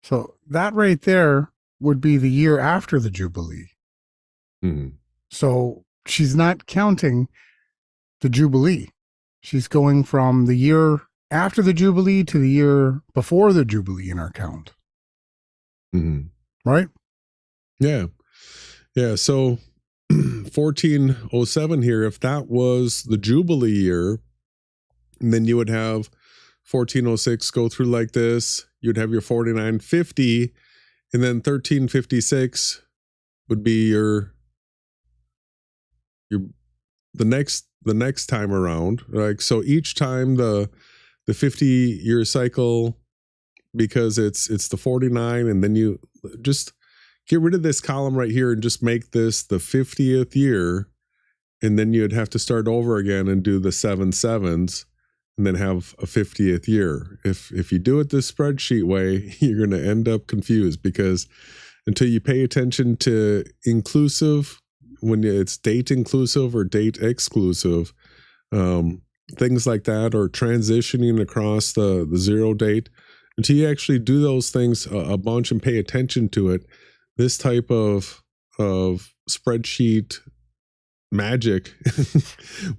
So that right there would be the year after the Jubilee. Mm-hmm. So she's not counting the Jubilee. She's going from the year after the Jubilee to the year before the Jubilee in our count. Mm-hmm. Right? Yeah. Yeah. So 1407 here, if that was the Jubilee year, then you would have 1406 go through like this. You'd have your 4950, and then 1356 would be the next time around. Like, so each time the 50-year cycle, because it's the 49, and then you just get rid of this column right here and just make this the 50th year, and then you'd have to start over again and do the 7 sevens, and then have a 50th year. If you do it this spreadsheet way, you're going to end up confused, because until you pay attention to inclusive, when it's date inclusive or date exclusive, things like that, or transitioning across the zero date, until you actually do those things a bunch and pay attention to it, this type of spreadsheet magic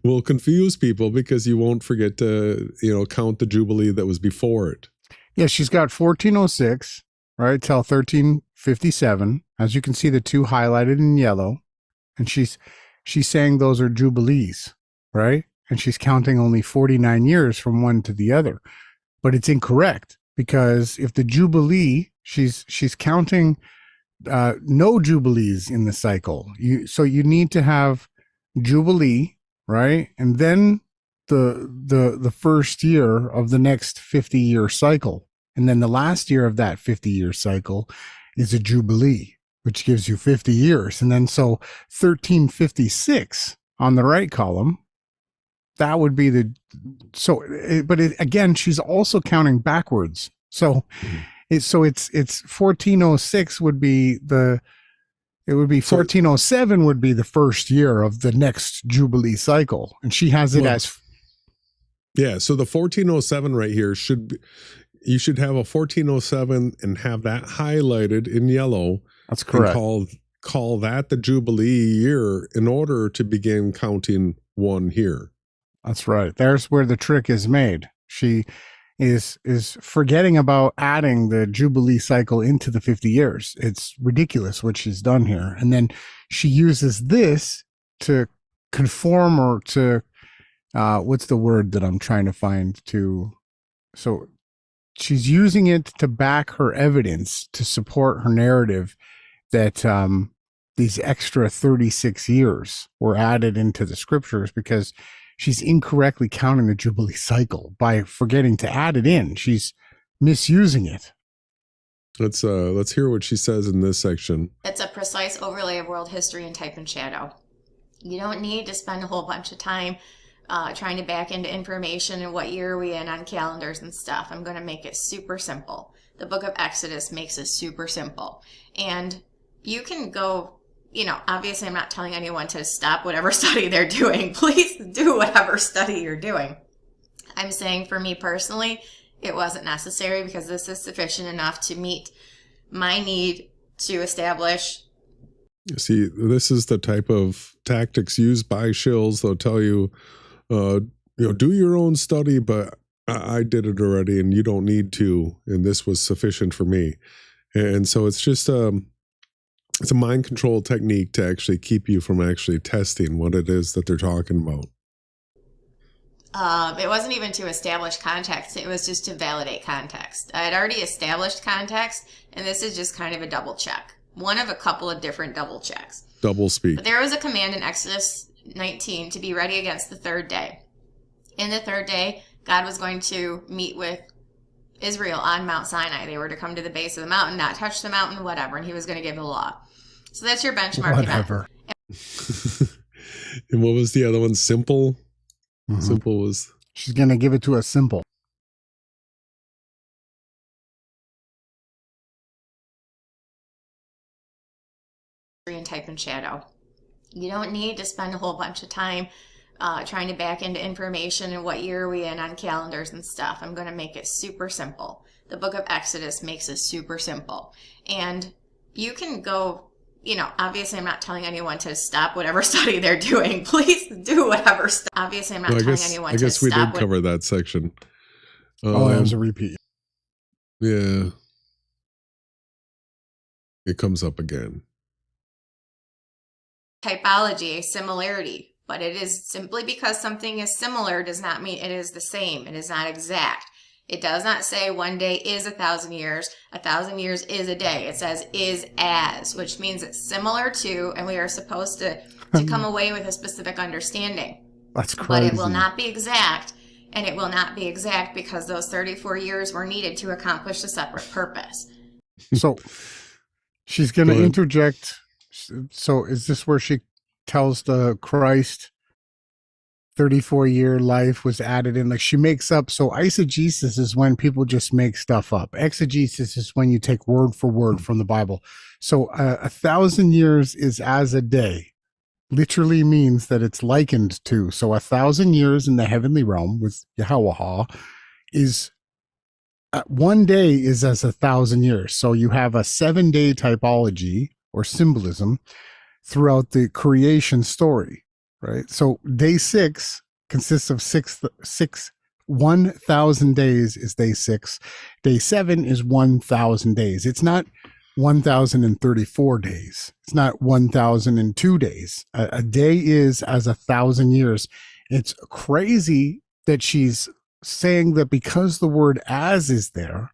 will confuse people, because you won't forget to count the Jubilee that was before it. Yeah, she's got 1406 right till 1357. As you can see, the 2 highlighted in yellow, and she's saying those are Jubilees, right? And she's counting only 49 years from one to the other, but it's incorrect, because if the Jubilee, she's counting no Jubilees in the cycle. So you need to have Jubilee, right? And then the first year of the next 50-year cycle. And then the last year of that 50-year cycle is a Jubilee, which gives you 50 years. And then so 1356 on the right column, that would be again, she's also counting backwards. So it's 1406 would be 1407 would be the first year of the next Jubilee cycle, and she has it as. Yeah, so the 1407 right here you should have a 1407 and have that highlighted in yellow. That's correct. And call that the Jubilee year in order to begin counting one here. That's right. There's where the trick is made. She is forgetting about adding the Jubilee cycle into the 50 years. It's ridiculous what she's done here. And then she uses this to conform, or to what's the word that I'm trying to find, so she's using it to back her evidence, to support her narrative that these extra 36 years were added into the scriptures, because she's incorrectly counting the Jubilee cycle by forgetting to add it in. She's misusing it. Let's hear what she says in this section. It's a precise overlay of world history in type and shadow. You don't need to spend a whole bunch of time trying to back into information and what year are we in on calendars and stuff. I'm going to make it super simple. The book of Exodus makes it super simple. And you can go, obviously I'm not telling anyone to stop whatever study they're doing. Please do whatever study you're doing. I'm saying for me personally, it wasn't necessary because this is sufficient enough to meet my need to establish. See, this is the type of tactics used by shills. They'll tell you, do your own study, but I did it already and you don't need to. And this was sufficient for me. And so it's just it's a mind control technique to actually keep you from actually testing what it is that they're talking about. It wasn't even to establish context. It was just to validate context. I had already established context, and this is just kind of a double check. One of a couple of different double checks. Double speak. But there was a command in Exodus 19 to be ready against the third day. In the third day, God was going to meet with Israel on Mount Sinai. They were to come to the base of the mountain, not touch the mountain, whatever, and he was going to give the law. So that's your benchmark Whatever. event. And what was the other one? Simple? Mhm. Simple was... She's going to give it to us simple. And type in shadow. You don't need to spend a whole bunch of time trying to back into information and what year are we in on calendars and stuff. I'm going to make it super simple. The book of Exodus makes it super simple. And you can go, obviously I'm not telling anyone to stop whatever study they're doing. Please do whatever obviously I'm not telling anyone to stop. I guess we did cover that section. That was a repeat. Yeah. It comes up again. Typology, a similarity, but it is simply because something is similar does not mean it is the same. It is not exact. It does not say one day is 1,000 years, 1,000 years is a day. It says is as, which means it's similar to, and we are supposed to come away with a specific understanding. That's crazy. But it will not be exact, and it will not be exact because those 34 years were needed to accomplish a separate purpose. So she's going to interject. So is this where she tells the Christ 34-year life was added in? Like she makes up. So eisegesis is when people just make stuff up. Exegesis is when you take word for word from the Bible. So 1,000 years is as a day. Literally means that it's likened to. So 1,000 years in the heavenly realm with Yahawashai is one day is as 1,000 years. So you have a 7-day typology or symbolism throughout the creation story, right? So day 6 consists of 1,000 days is day 6. Day 7 is 1,000 days. It's not 1,034 days. It's not 1,002 days. A day is as 1,000 years. It's crazy that she's saying that because the word as is there,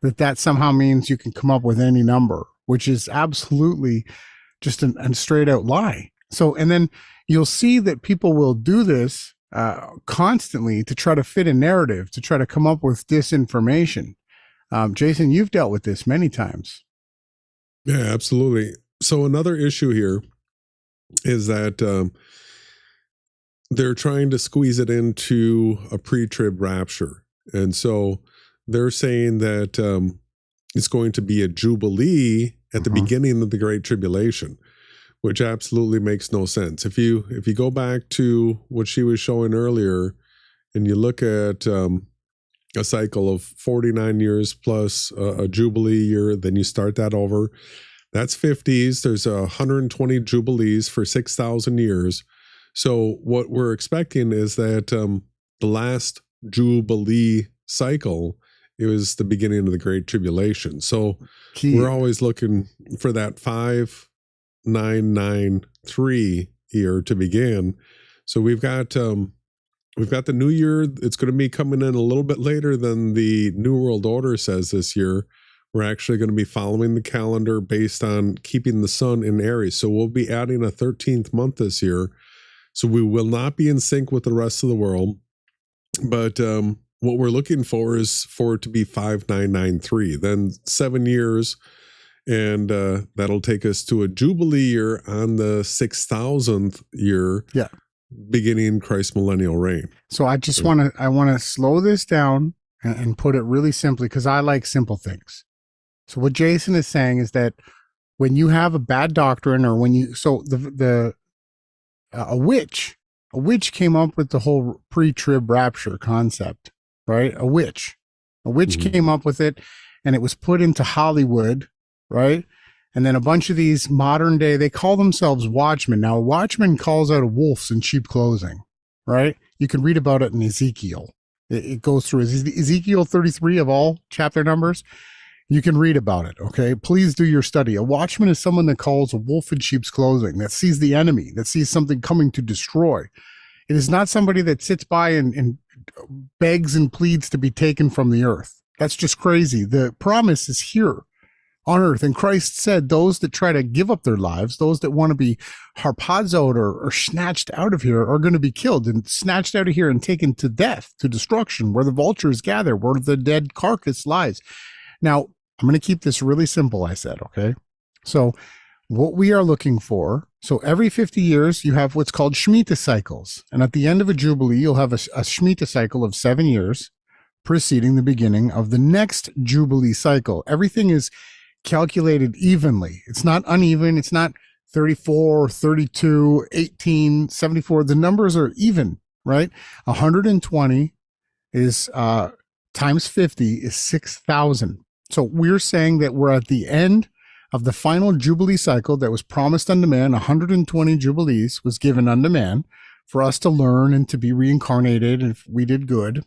that somehow means you can come up with any number, which is absolutely just a straight out lie. So, and then you'll see that people will do this constantly to try to fit a narrative, to try to come up with disinformation. Jason, you've dealt with this many times. Yeah, absolutely. So another issue here is that they're trying to squeeze it into a pre-trib rapture. And so they're saying that it's going to be a jubilee at the beginning of the Great Tribulation, which absolutely makes no sense. If you go back to what she was showing earlier and you look at a cycle of 49 years plus a jubilee year, then you start that over. That's 50s. There's 120 jubilees for 6,000 years. So what we're expecting is that the last jubilee cycle, it was the beginning of the Great Tribulation. So we're always looking for that 5993 year to begin. So we've got the new year. It's going to be coming in a little bit later than the New World Order says this year. We're actually going to be following the calendar based on keeping the sun in Aries. So we'll be adding a 13th month this year. So we will not be in sync with the rest of the world. But what we're looking for is for it to be 5993, then 7 years, and that'll take us to a jubilee year on the 6,000th year, beginning Christ's millennial reign. So I just want to slow this down and put it really simply, because I like simple things. So what Jason is saying is that when you have a bad doctrine, or when you, so a witch came up with the whole pre-trib rapture concept, right? A witch came up with it, and it was put into Hollywood, right? And then a bunch of these modern day, they call themselves watchmen. Now, a watchman calls out wolves in sheep clothing, right? You can read about it in Ezekiel. It goes through Ezekiel 33 of all chapter numbers. You can read about it, okay? Please do your study. A watchman is someone that calls a wolf in sheep's clothing, that sees the enemy, that sees something coming to destroy. It is not somebody that sits by and begs and pleads to be taken from the earth. That's just crazy. The promise is here on earth. And Christ said those that try to give up their lives, those that want to be harpazoed or snatched out of here, are going to be killed and snatched out of here and taken to death, to destruction, where the vultures gather, where the dead carcass lies. Now, I'm going to keep this really simple, I said, okay? So what we are looking for, so every 50 years, you have what's called Shemitah cycles. And at the end of a Jubilee, you'll have a Shemitah cycle of 7 years preceding the beginning of the next Jubilee cycle. Everything is calculated evenly. It's not uneven. It's not 34, 32, 18, 74. The numbers are even, right? 120 is times 50 is 6,000. So we're saying that we're at the end of the final Jubilee cycle that was promised unto man. 120 Jubilees was given unto man for us to learn and to be reincarnated if we did good.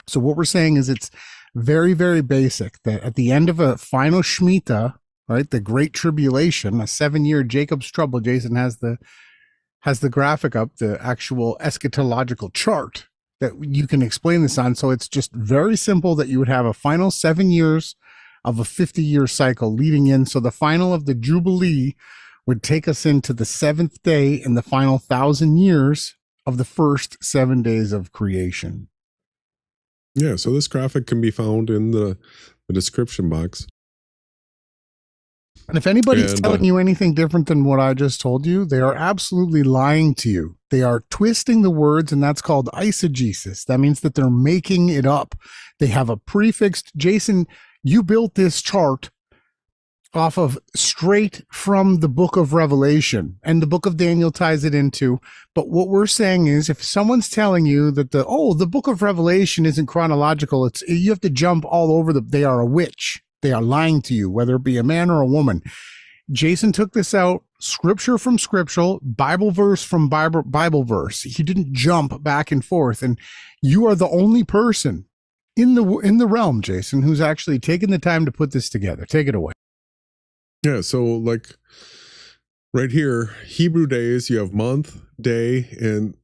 So what we're saying is it's very, very basic, that at the end of a final Shemitah, right, the Great Tribulation, a 7-year Jacob's trouble, Jason has the graphic up, the actual eschatological chart that you can explain this on. So it's just very simple that you would have a final 7 years of a 50-year cycle leading in. So the final of the Jubilee would take us into the 7th day in the final 1,000 years of the first 7 days of creation. Yeah, so this graphic can be found in the description box. And if anybody's telling you anything different than what I just told you, they are absolutely lying to you. They are twisting the words, and that's called eisegesis. That means that they're making it up. They have a prefixed. Jason, you built this chart off of straight from the book of Revelation, and the book of Daniel ties it into. But what we're saying is, if someone's telling you that the book of Revelation isn't chronological, you have to jump all over they are a witch. They are lying to you, whether it be a man or a woman. Jason took this out, scripture from scriptural, Bible verse from Bible verse. He didn't jump back and forth. And you are the only person in the realm, Jason, who's actually taken the time to put this together. Take it away. Yeah, so like right here, Hebrew days, you have month, day, and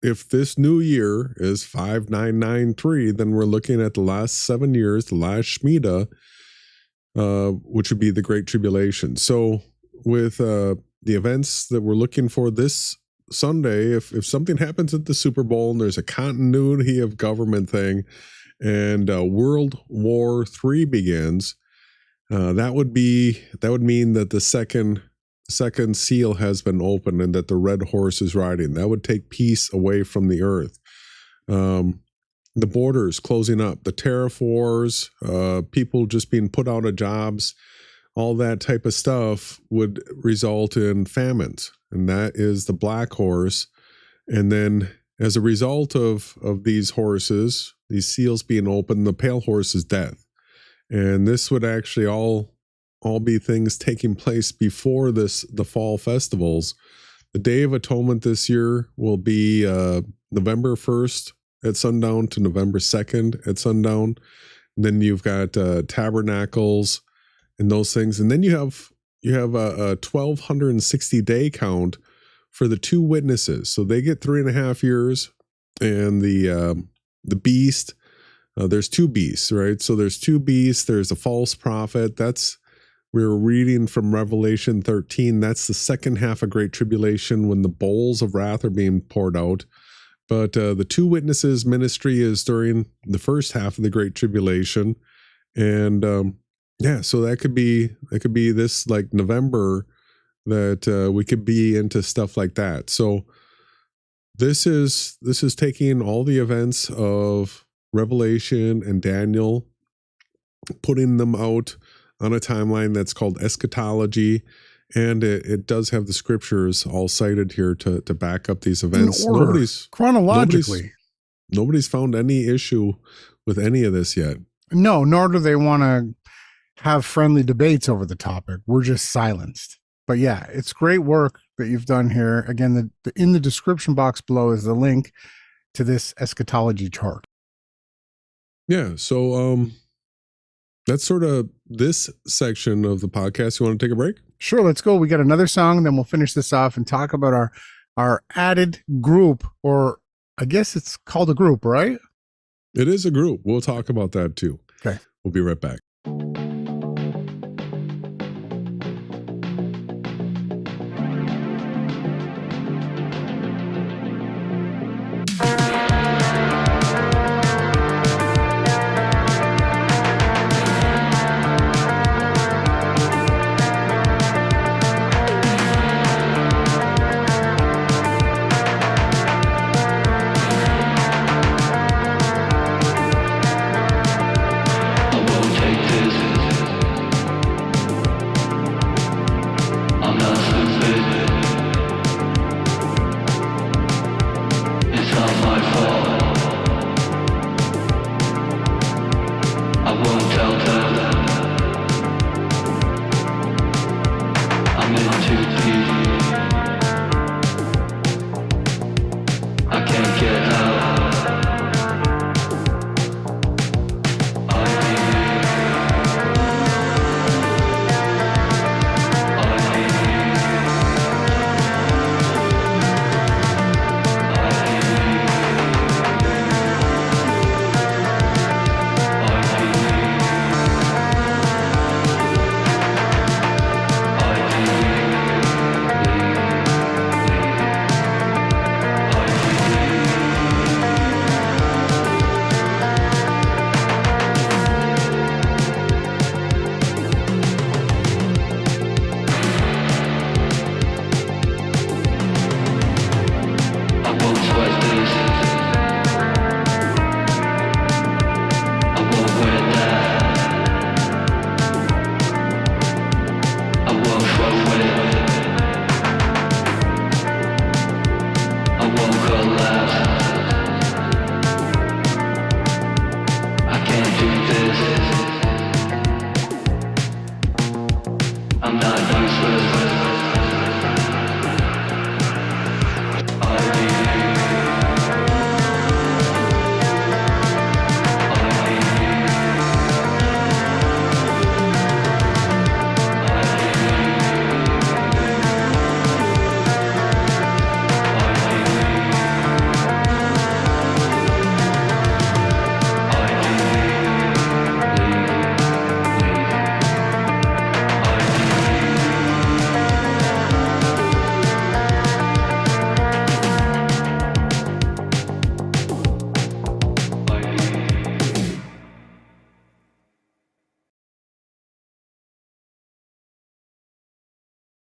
if this new year is 5993, then we're looking at the last 7 years, the last Shemitah, which would be the Great Tribulation. So with the events that we're looking for this Sunday, if something happens at the Super Bowl and there's a continuity of government thing and World War III begins, that would mean that the second seal has been opened and that the red horse is riding. That would take peace away from the earth. The borders closing up, the tariff wars, people just being put out of jobs, all that type of stuff would result in famines. And that is the black horse. And then as a result of these horses, these seals being opened, the pale horse is death. And this would actually all be things taking place before the fall festivals. The Day of Atonement this year will be November 1st at sundown to November 2nd at sundown. And then you've got tabernacles and those things. And then you have a 1260 day count for the two witnesses. So they get 3.5 years, and the beast, there's two beasts, right? So there's two beasts. There's a false prophet. We're reading from Revelation 13. That's the second half of Great Tribulation when the bowls of wrath are being poured out. But the two witnesses ministry is during the first half of the Great Tribulation. And so that could be this like November that we could be into stuff like that. So this is taking all the events of Revelation, and Daniel, putting them out on a timeline that's called eschatology. And it does have the scriptures all cited here to back up these events. In order, chronologically. Nobody's found any issue with any of this yet. No, nor do they want to have friendly debates over the topic. We're just silenced. But yeah, it's great work that you've done here. Again, in the description box below is the link to this eschatology chart. Yeah, so that's sort of this section of the podcast. You want to take a break? Sure, let's go. We got another song, then we'll finish this off and talk about our added group, or I guess it's called a group, right? It is a group. We'll talk about that too. Okay. We'll be right back.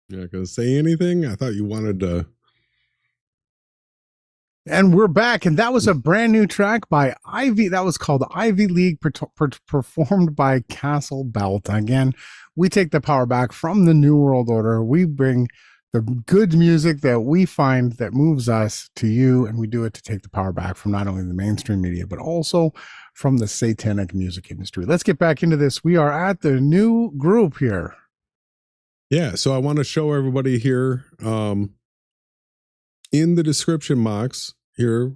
You're not going to say anything? I thought you wanted to. And we're back, and that was a brand new track by Ivy. That was called Ivy League, performed by Castle Belt. Again, we take the power back from the New World Order. We bring the good music that we find that moves us to you, and we do it to take the power back from not only the mainstream media, but also from the satanic music industry. Let's get back into this. We are at the new group here. Yeah, so I want to show everybody here in the description box here,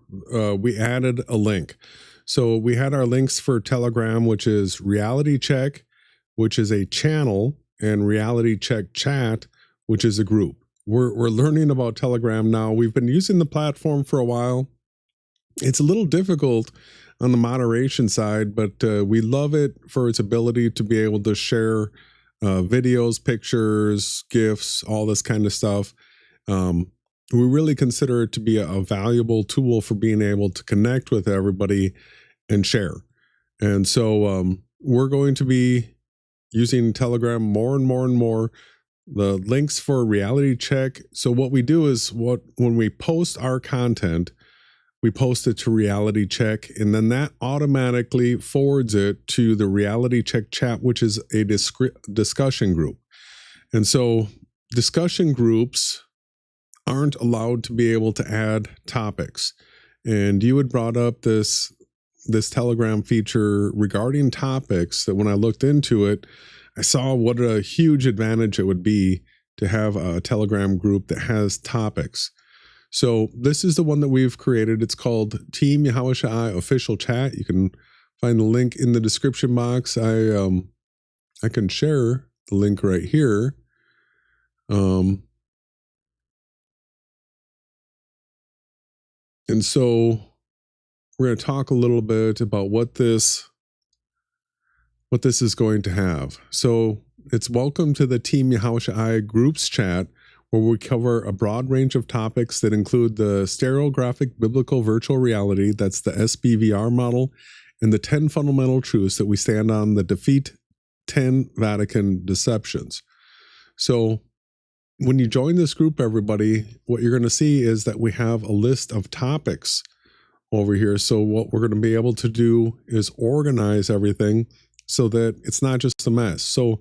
we added a link. So we had our links for Telegram, which is Reality Check, which is a channel, and Reality Check Chat, which is a group. We're learning about Telegram now. We've been using the platform for a while. It's a little difficult on the moderation side, but we love it for its ability to be able to share videos, pictures, GIFs, all this kind of stuff. We really consider it to be a valuable tool for being able to connect with everybody and share. And so we're going to be using Telegram more and more and more. The links for Reality Check. So what we do is when we post our content, we post it to Reality Check, and then that automatically forwards it to the Reality Check chat, which is a discussion group. And so discussion groups aren't allowed to be able to add topics. And you had brought up this Telegram feature regarding topics that when I looked into it, I saw what a huge advantage it would be to have a Telegram group that has topics. So this is the one that we've created. It's called Team Yahawashai Official Chat. You can find the link in the description box. I can share the link right here. And so we're going to talk a little bit about what this is going to have. So it's welcome to the Team Yahawashai Groups Chat, where we cover a broad range of topics that include the stereographic biblical virtual reality, that's the SBVR model, and the 10 fundamental truths that we stand on that defeat 10 Vatican deceptions. So when you join this group, everybody, what you're going to see is that we have a list of topics over here. So what we're going to be able to do is organize everything so that it's not just a mess. So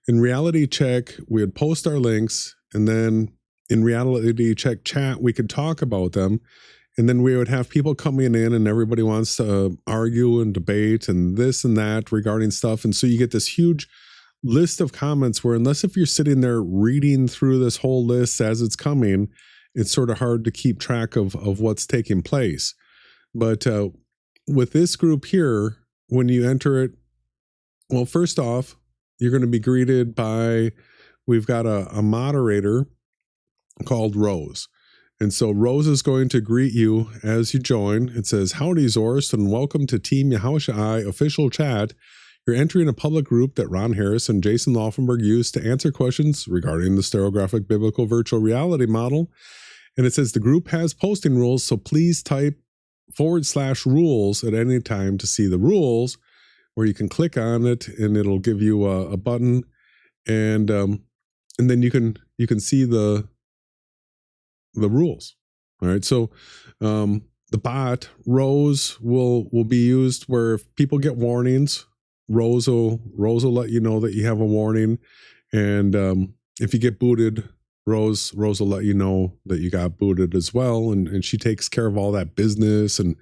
in Reality Check, we would post our links, and then in Reality Check chat, we could talk about them. And then we would have people coming in, and everybody wants to argue and debate and this and that regarding stuff. And so you get this huge list of comments where, unless if you're sitting there reading through this whole list as it's coming, it's sort of hard to keep track of what's taking place. But with this group here, when you enter it, well, first off, you're going to be greeted by, we've got a moderator called Rose. And so Rose is going to greet you as you join. It says, "Howdy, Zorst, and welcome to Team Yahawashai Official Chat. You're entering a public group that Ron Harris and Jason Laufenberg used to answer questions regarding the stereographic biblical virtual reality model." And it says the group has posting rules, so please type /rules at any time to see the rules, where you can click on it and it'll give you a button, and then you can see the rules. All right, so the bot Rose will be used where if people get warnings, Rose will let you know that you have a warning, and if you get booted, Rose will let you know that you got booted as well, and she takes care of all that business and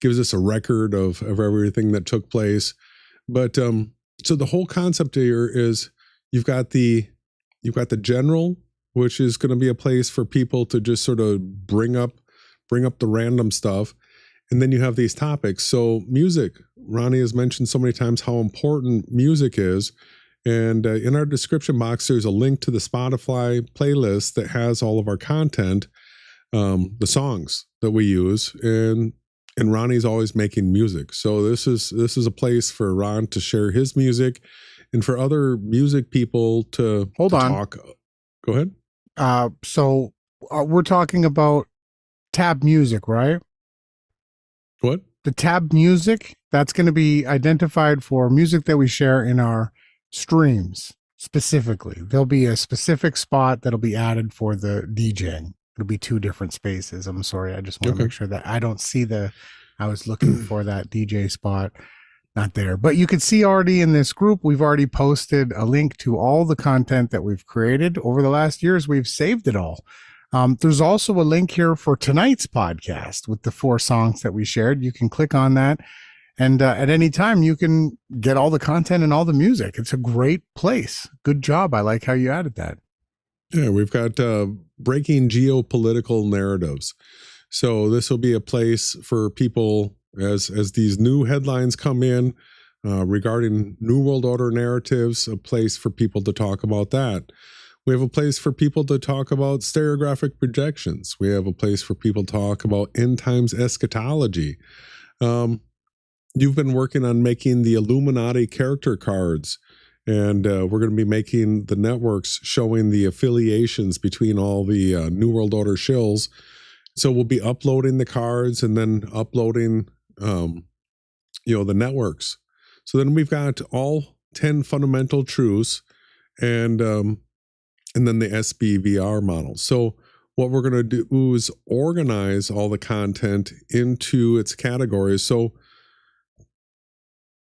gives us a record of everything that took place. But so the whole concept here is you've got the general, which is going to be a place for people to just sort of bring up the random stuff. And then you have these topics. So music, Ronnie has mentioned so many times how important music is. And in our description box, there's a link to the Spotify playlist that has all of our content, the songs that we use. And Ronnie's always making music. So this is a place for Ron to share his music and for other music people to talk. Go ahead. So we're talking about tab music, right? What? The tab music, that's going to be identified for music that we share in our streams specifically. There'll be a specific spot that'll be added for the DJing. It'll be 2 different spaces. I'm sorry. I just want to make sure that I don't see I was looking for that DJ spot. Not there. But you can see already in this group, we've already posted a link to all the content that we've created over the last years. We've saved it all. There's also a link here for tonight's podcast with the 4 songs that we shared. You can click on that, and at any time you can get all the content and all the music. It's a great place. Good job. I like how you added that. Yeah, we've got breaking geopolitical narratives. So this will be a place for people as these new headlines come in regarding New World Order narratives, a place for people to talk about that. We have a place for people to talk about stereographic projections. We have a place for people to talk about end times eschatology. You've been working on making the Illuminati character cards, and we're going to be making the networks showing the affiliations between all the New World Order shills. So we'll be uploading the cards and then uploading, the networks. So then we've got all 10 fundamental truths, and then the SBVR model. So what we're going to do is organize all the content into its categories. So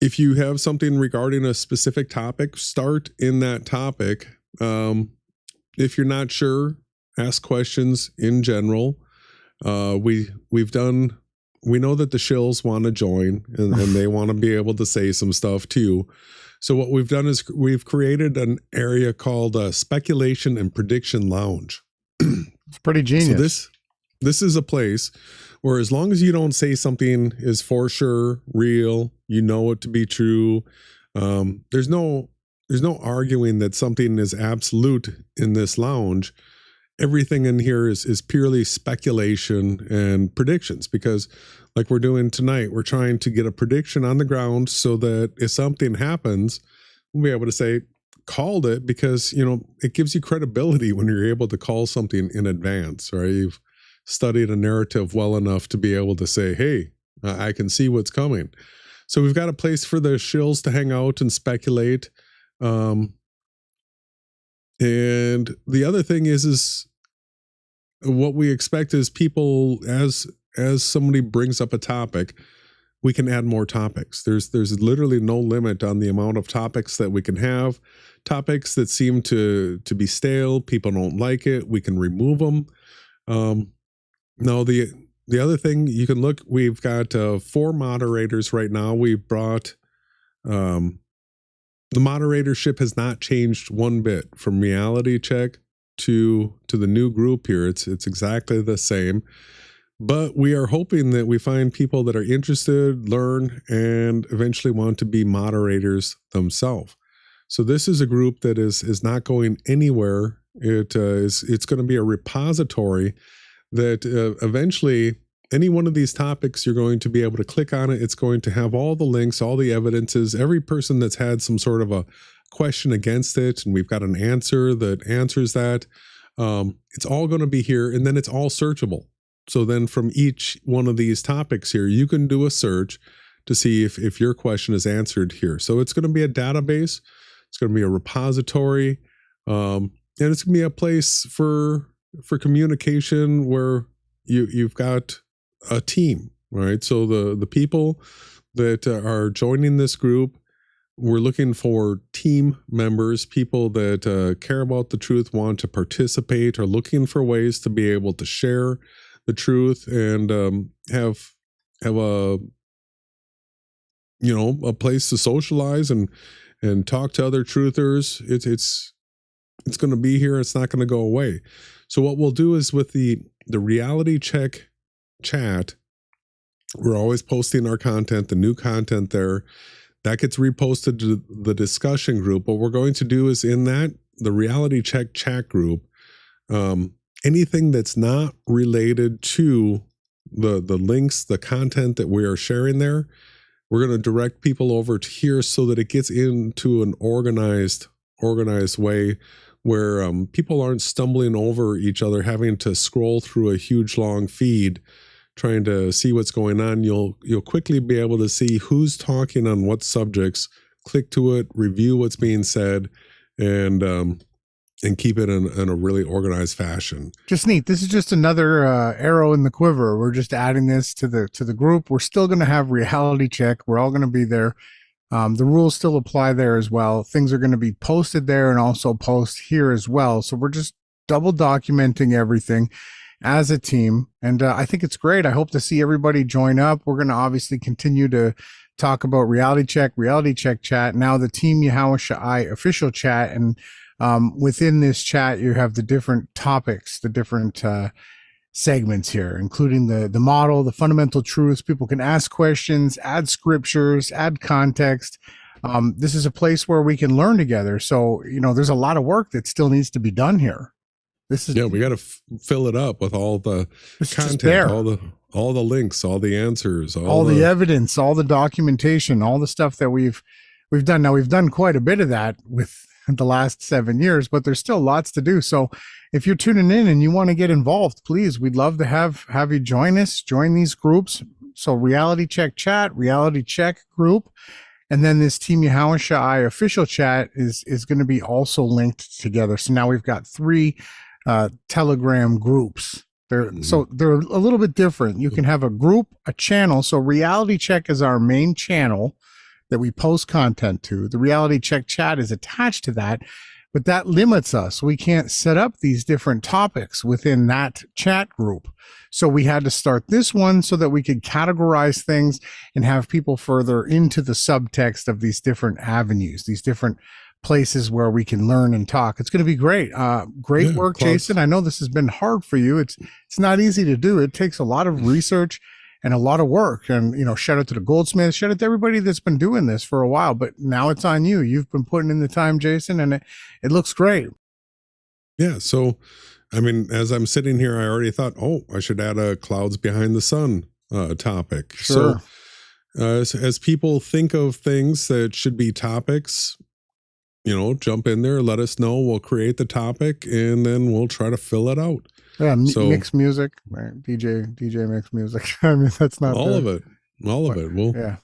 if you have something regarding a specific topic, start in that topic. If you're not sure, ask questions in general. We know that the shills want to join and they want to be able to say some stuff too. So what we've done is we've created an area called Speculation and Prediction Lounge. It's pretty genius. So this is a place where, as long as you don't say something is for sure real, you know it to be true. There's no arguing that something is absolute in this lounge. Everything in here is purely speculation and predictions, because like we're doing tonight, we're trying to get a prediction on the ground so that if something happens, we'll be able to say, called it, because, you know, it gives you credibility when you're able to call something in advance, right? You've studied a narrative well enough to be able to say, hey, I can see what's coming. So we've got a place for the shills to hang out and speculate. And the other thing is what we expect is people, as somebody brings up a topic, we can add more topics. There's literally no limit on the amount of topics that we can have. Topics that seem to be stale, people don't like it, we can remove them. Now the other thing you can look, we've got 4 moderators right now. We've brought the moderatorship has not changed one bit from reality check to the new group here. It's exactly the same. But we are hoping that we find people that are interested, learn, and eventually want to be moderators themselves. So this is a group that is not going anywhere. It's going to be a repository that eventually any one of these topics, you're going to be able to click on it. It's going to have all the links, all the evidences, every person that's had some sort of a question against it, and we've got an answer that answers that. It's all going to be here, and then it's all searchable. So then from each one of these topics here, you can do a search to see if your question is answered here. So it's going to be a database. It's going to be a repository. And it's going to be a place for communication where you've got a team, right? So the people that are joining this group, we're looking for team members, people that care about the truth, want to participate, are looking for ways to be able to share the truth and have a a place to socialize and talk to other truthers. It's going to be here. It's not going to go away. So what we'll do is with the reality check chat, we're always posting our content, the new content there. That gets reposted to the discussion group. What we're going to do is in the reality check chat group, anything that's not related to the links, the content that we are sharing there, we're going to direct people over to here so that it gets into an organized way where people aren't stumbling over each other, having to scroll through a huge long feed trying to see what's going on. You'll quickly be able to see who's talking on what subjects, click to it, review what's being said, and keep it in a really organized fashion. Just neat. This is just another arrow in the quiver. We're just adding this to the group. We're still going to have reality check. We're all going to be there. The rules still apply there as well. Things are going to be posted there and also post here as well. So we're just double documenting everything as a team. And I think it's great. I hope to see everybody join up. We're going to obviously continue to talk about reality check chat, now the Team Yahawashai official chat. And within this chat, you have the different topics, the different segments here, including the model, the fundamental truths. People can ask questions, add scriptures, add context. This is a place where we can learn together. So, there's a lot of work that still needs to be done here. We got to fill it up with all the content, all the links, all the answers, all the evidence, all the documentation, all the stuff that we've done. Now we've done quite a bit of that with the last 7 years, but there's still lots to do. So if you're tuning in and you want to get involved, please, we'd love to have you join us, join these groups. So reality check chat, reality check group, and then this Team Yahawashai official chat is going to be also linked together. So now we've got 3 Telegram groups. So they're a little bit different. You can have a group, a channel. So Reality Check is our main channel that we post content to. The Reality Check chat is attached to that, but that limits us. We can't set up these different topics within that chat group. So we had to start this one so that we could categorize things and have people further into the subtext of these different avenues, these different places where we can learn and talk. It's going to be great. Great work, Jason. I know this has been hard for you. It's not easy to do. It takes a lot of research and a lot of work. And, you know, shout out to the Goldsmiths, shout out to everybody that's been doing this for a while, but now it's on you. You've been putting in the time, Jason, and it looks great. Yeah. So, I mean, as I'm sitting here, I already thought, I should add a clouds behind the sun topic. Sure. So as people think of things that should be topics, you know, jump in there, let us know. We'll create the topic and then we'll try to fill it out. Yeah, mix music, right? DJ mix music. I mean, that's not all of it. Well, yeah.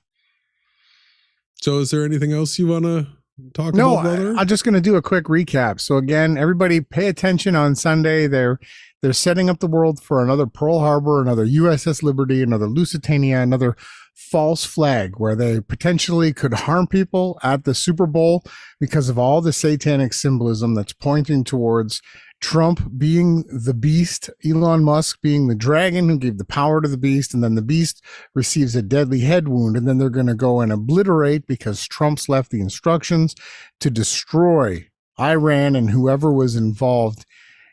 So is there anything else you want to talk about, brother? I'm just going to do a quick recap. So again, everybody pay attention on Sunday. They're setting up the world for another Pearl Harbor, another USS Liberty, another Lusitania, another false flag where they potentially could harm people at the Super Bowl because of all the satanic symbolism that's pointing towards Trump being the beast, Elon Musk being the dragon who gave the power to the beast, and then the beast receives a deadly head wound, and then they're going to go and obliterate because Trump's left the instructions to destroy Iran and whoever was involved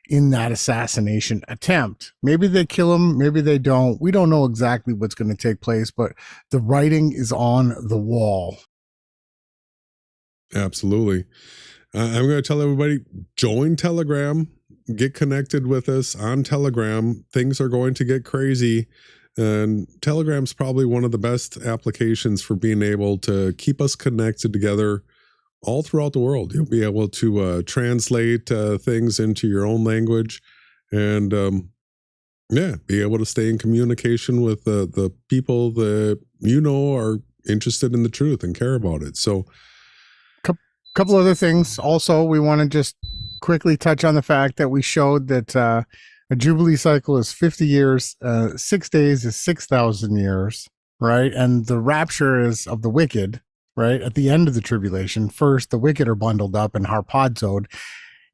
in that assassination attempt. Maybe they kill him, maybe they don't. We don't know exactly what's going to take place, but the writing is on the wall. Absolutely. I'm going to tell everybody, join Telegram, get connected with us on Telegram. Things are going to get crazy, and Telegram's probably one of the best applications for being able to keep us connected together all throughout the world. You'll be able to translate things into your own language and be able to stay in communication with the people that you know are interested in the truth and care about it. So couple other things. Also, we want to just quickly touch on the fact that we showed that a Jubilee cycle is 50 years, 6 days is 6,000 years, right? And the rapture is of the wicked, right? At the end of the tribulation, first the wicked are bundled up and harpazoed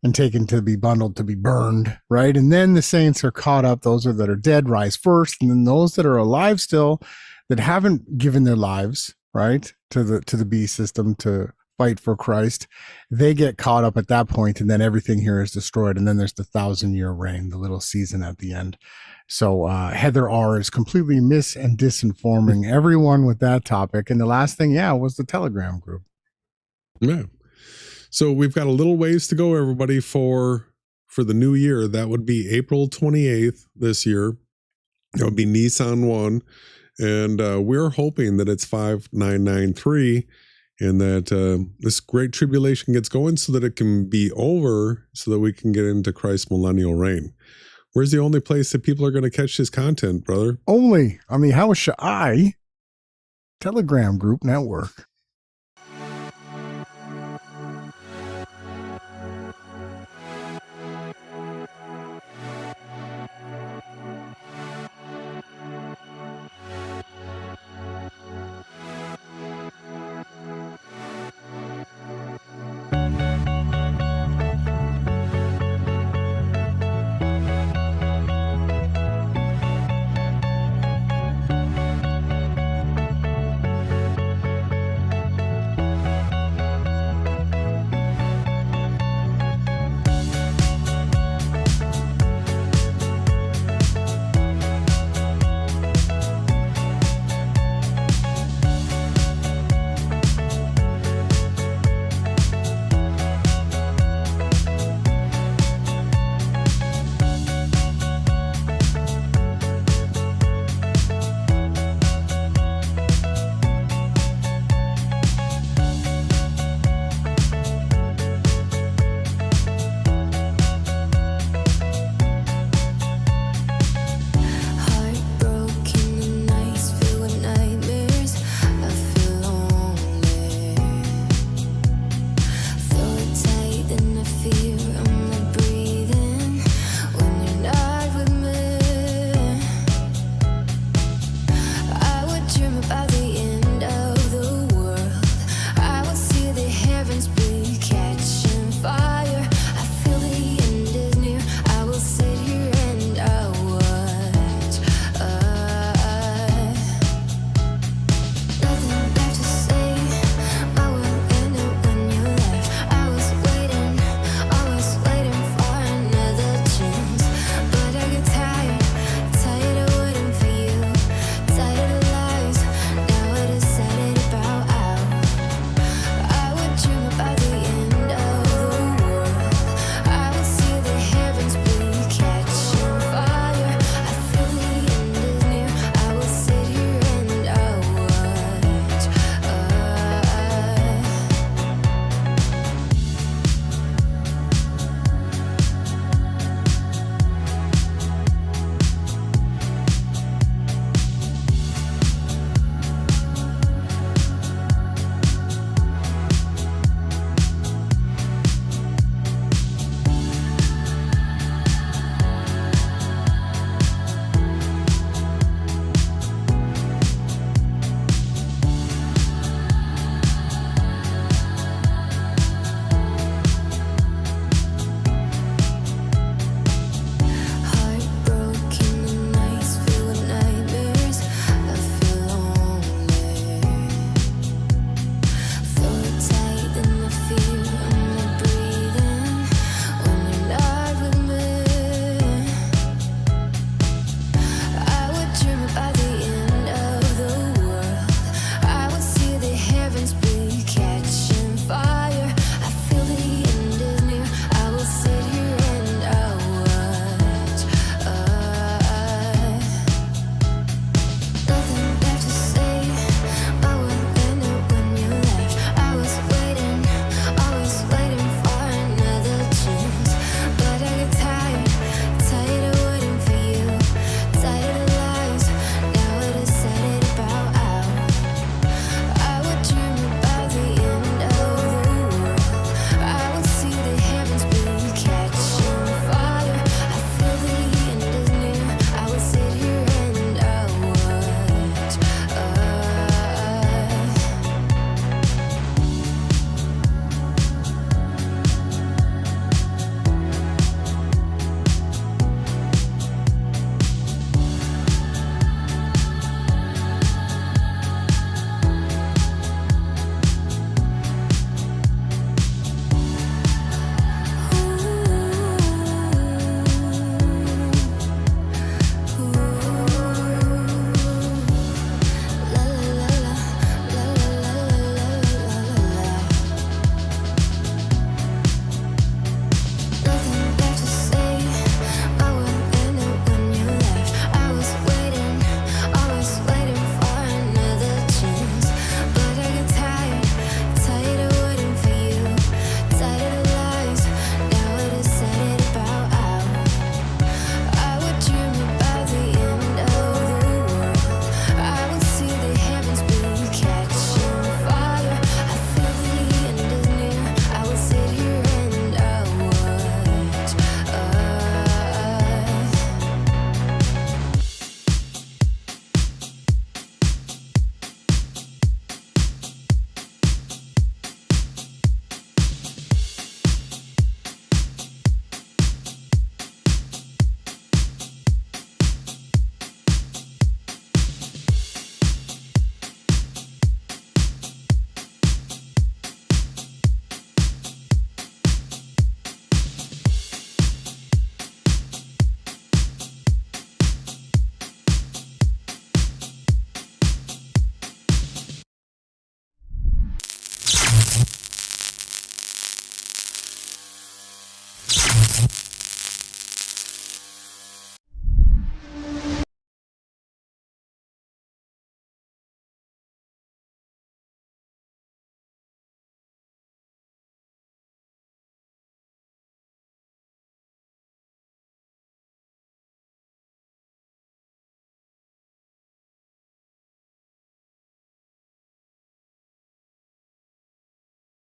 and taken to be bundled to be burned, right? And then the saints are caught up. Those that are dead rise first, and then those that are alive still that haven't given their lives, right, to the beast system to fight for Christ, they get caught up at that point, and then everything here is destroyed. And then there's the 1,000-year reign, the little season at the end. So Heather R is completely and disinforming everyone with that topic. And the last thing, was the Telegram group. Yeah. So we've got a little ways to go, everybody, for the new year. That would be April 28th this year. That would be Nissan 1. And we're hoping that it's 5993 and that this great tribulation gets going so that it can be over so that we can get into Christ's millennial reign. Where's the only place that people are going to catch this content, brother? Only on the Yahawashai Telegram group network.